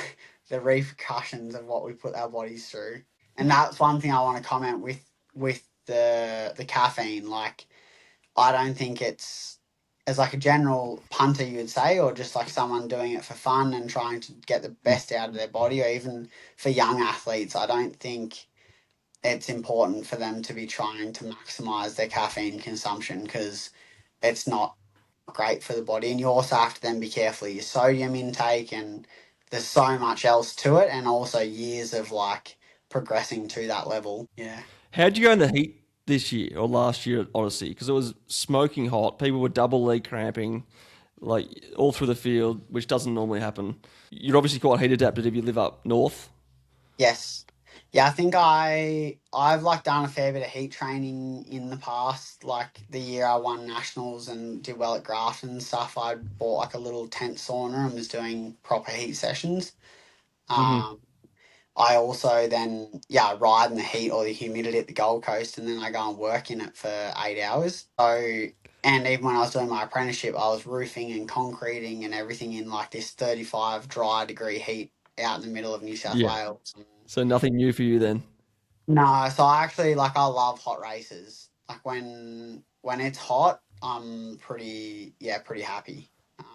the repercussions of what we put our bodies through. And that's one thing I want to comment with the caffeine. Like I don't think it's as like a general punter you would say, or just like someone doing it for fun and trying to get the best out of their body, or even for young athletes. I don't think it's important for them to be trying to maximize their caffeine consumption because it's not great for the body. And you also have to then be careful of your sodium intake, and there's so much else to it, and also years of like progressing to that level. Yeah. How'd you go in the heat this year or last year at Odyssey? Because it was smoking hot. People were double leg cramping, like all through the field, which doesn't normally happen. You're obviously quite heat adapted if you live up north. Yes. Yeah, I think I've like done a fair bit of heat training in the past. Like the year I won nationals and did well at Grafton and stuff, I bought like a little tent sauna and was doing proper heat sessions. Hmm. Um, I also then ride in the heat or the humidity at the Gold Coast, and then I go and work in it for 8 hours. So and even when I was doing my apprenticeship, I was roofing and concreting and everything in like this 35 dry degree heat out in the middle of New South Yeah. Wales. So nothing new for you then. No, so I actually like I love hot races. Like when it's hot, I'm pretty happy. On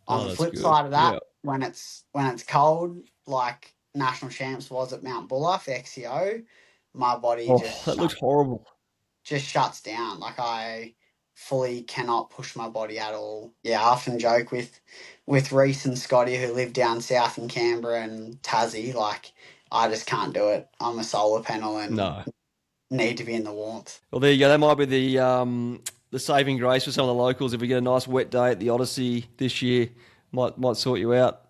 Oh, the that's flip good. side of that, Yeah. when it's cold, like national champs was at Mount Buller for XCO, my body Oh, that looks horrible. just shuts down. Like I fully cannot push my body at all. Yeah, I often joke with Reese and Scotty who live down south in Canberra and Tassie, like I just can't do it. I'm a solar panel and No. need to be in the warmth. Well, there you go. That might be the saving grace for some of the locals. If we get a nice wet day at the Odyssey this year, might sort you out.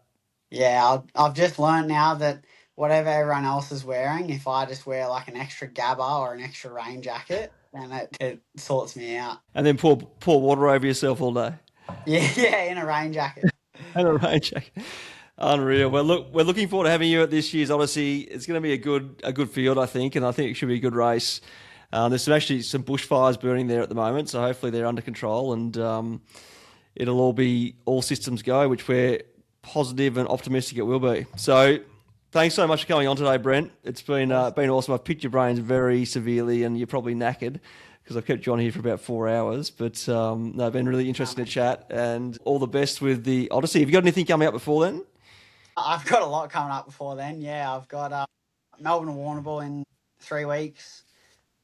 Yeah, I've just learned now that whatever everyone else is wearing, if I just wear like an extra gabba or an extra rain jacket, then it sorts me out. And then pour water over yourself all day. Yeah, yeah, in a rain jacket. And a rain check. Unreal. Well, look, we're looking forward to having you at this year's Odyssey. It's going to be a good field, I think, and I think it should be a good race. There's actually some bushfires burning there at the moment, so hopefully they're under control and it'll all be all systems go, which we're positive and optimistic it will be. So, thanks so much for coming on today, Brent. It's been awesome. I've picked your brains very severely, and you're probably knackered because I've kept you on here for about 4 hours. But no, been really interesting to chat, and all the best with the Odyssey. Have you got anything coming up before then? I've got a lot coming up before then. Yeah, I've got Melbourne and Warrnambool in 3 weeks,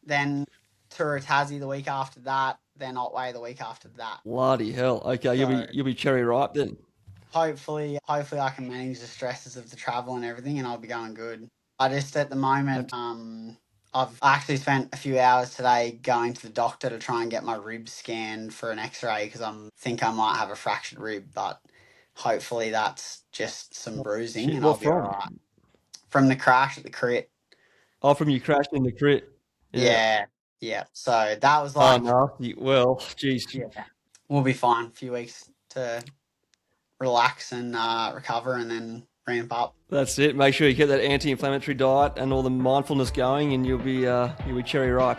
then Tour of Tassie the week after that, then Otway the week after that. Bloody hell! Okay, you'll So be you'll be cherry ripe then. hopefully I can manage the stresses of the travel and everything, and I'll be going good. I just at the moment, I've actually spent a few hours today going to the doctor to try and get my ribs scanned for an X-ray because I think I might have a fractured rib, but hopefully that's just some bruising Shit, and I'll what be all from? right. From the crash at the crit. Oh, from you crashing in the crit. Yeah. Yeah. Yeah. So that was Oh, like, nasty. Well, geez. yeah, we'll be fine. A few weeks to relax and recover and then ramp up. That's it. Make sure you get that anti-inflammatory diet and all the mindfulness going, and you'll be cherry ripe.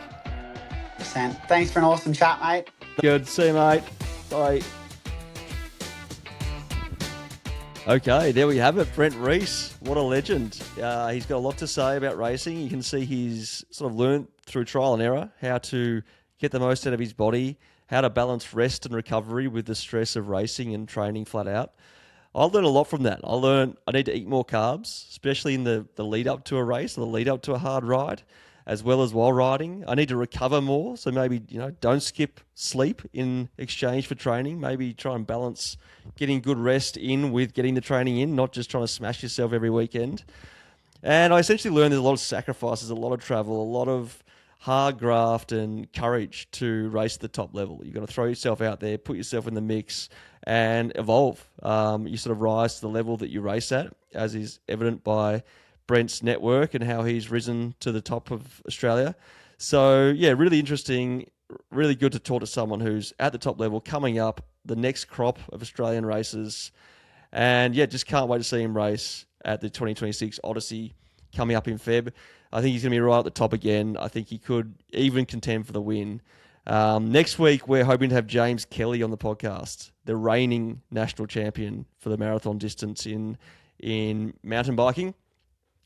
Thanks for an awesome chat, mate. Good. See you, mate. Bye. Okay, there we have it. Brent Rees, what a legend. He's got a lot to say about racing. You can see he's sort of learned through trial and error how to get the most out of his body, how to balance rest and recovery with the stress of racing and training flat out. I learned a lot from that. I learned I need to eat more carbs, especially in the lead up to a race or the lead up to a hard ride, as well as while riding. I need to recover more, so maybe don't skip sleep in exchange for training. Maybe try and balance getting good rest in with getting the training in, not just trying to smash yourself every weekend. And I essentially learned there's a lot of sacrifices, a lot of travel, a lot of hard graft and courage to race at the top level. You've got to throw yourself out there, put yourself in the mix and evolve. You sort of rise to the level that you race at, as is evident by Brent's network and how he's risen to the top of Australia. So, yeah, really interesting, really good to talk to someone who's at the top level, coming up, the next crop of Australian races. And, yeah, just can't wait to see him race at the 2026 Odyssey coming up in Feb. I think he's going to be right at the top again. I think he could even contend for the win. Next week, we're hoping to have James Kelly on the podcast, the reigning national champion for the marathon distance in mountain biking.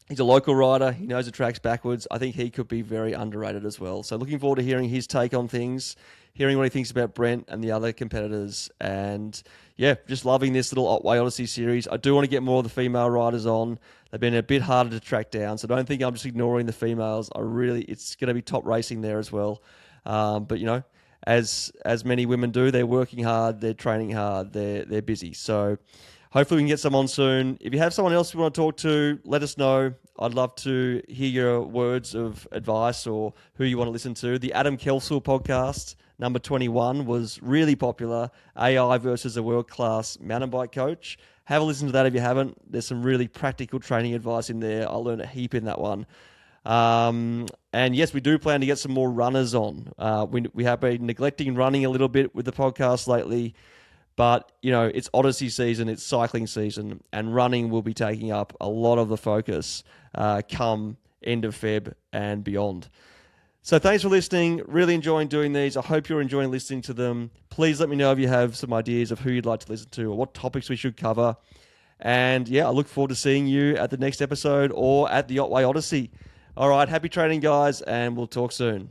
He's a local rider. He knows the tracks backwards. I think he could be very underrated as well. So looking forward to hearing his take on things, hearing what he thinks about Brent and the other competitors. And yeah, just loving this little Otway Odyssey series. I do want to get more of the female riders on. They've been a bit harder to track down. So don't think I'm just ignoring the females. It's going to be top racing there as well. But as many women do, they're working hard, they're training hard, they're busy. So hopefully we can get some on soon. If you have someone else you want to talk to, let us know. I'd love to hear your words of advice or who you want to listen to. The Adam Kelsall podcast, number 21, was really popular. AI versus a world-class mountain bike coach. Have a listen to that if you haven't. There's some really practical training advice in there. I learned a heap in that one. And yes, we do plan to get some more runners on. We have been neglecting running a little bit with the podcast lately. But, it's Odyssey season, it's cycling season, and running will be taking up a lot of the focus come end of Feb and beyond. So thanks for listening. Really enjoying doing these. I hope you're enjoying listening to them. Please let me know if you have some ideas of who you'd like to listen to or what topics we should cover. And yeah, I look forward to seeing you at the next episode or at the Otway Odyssey. All right, happy training, guys, and we'll talk soon.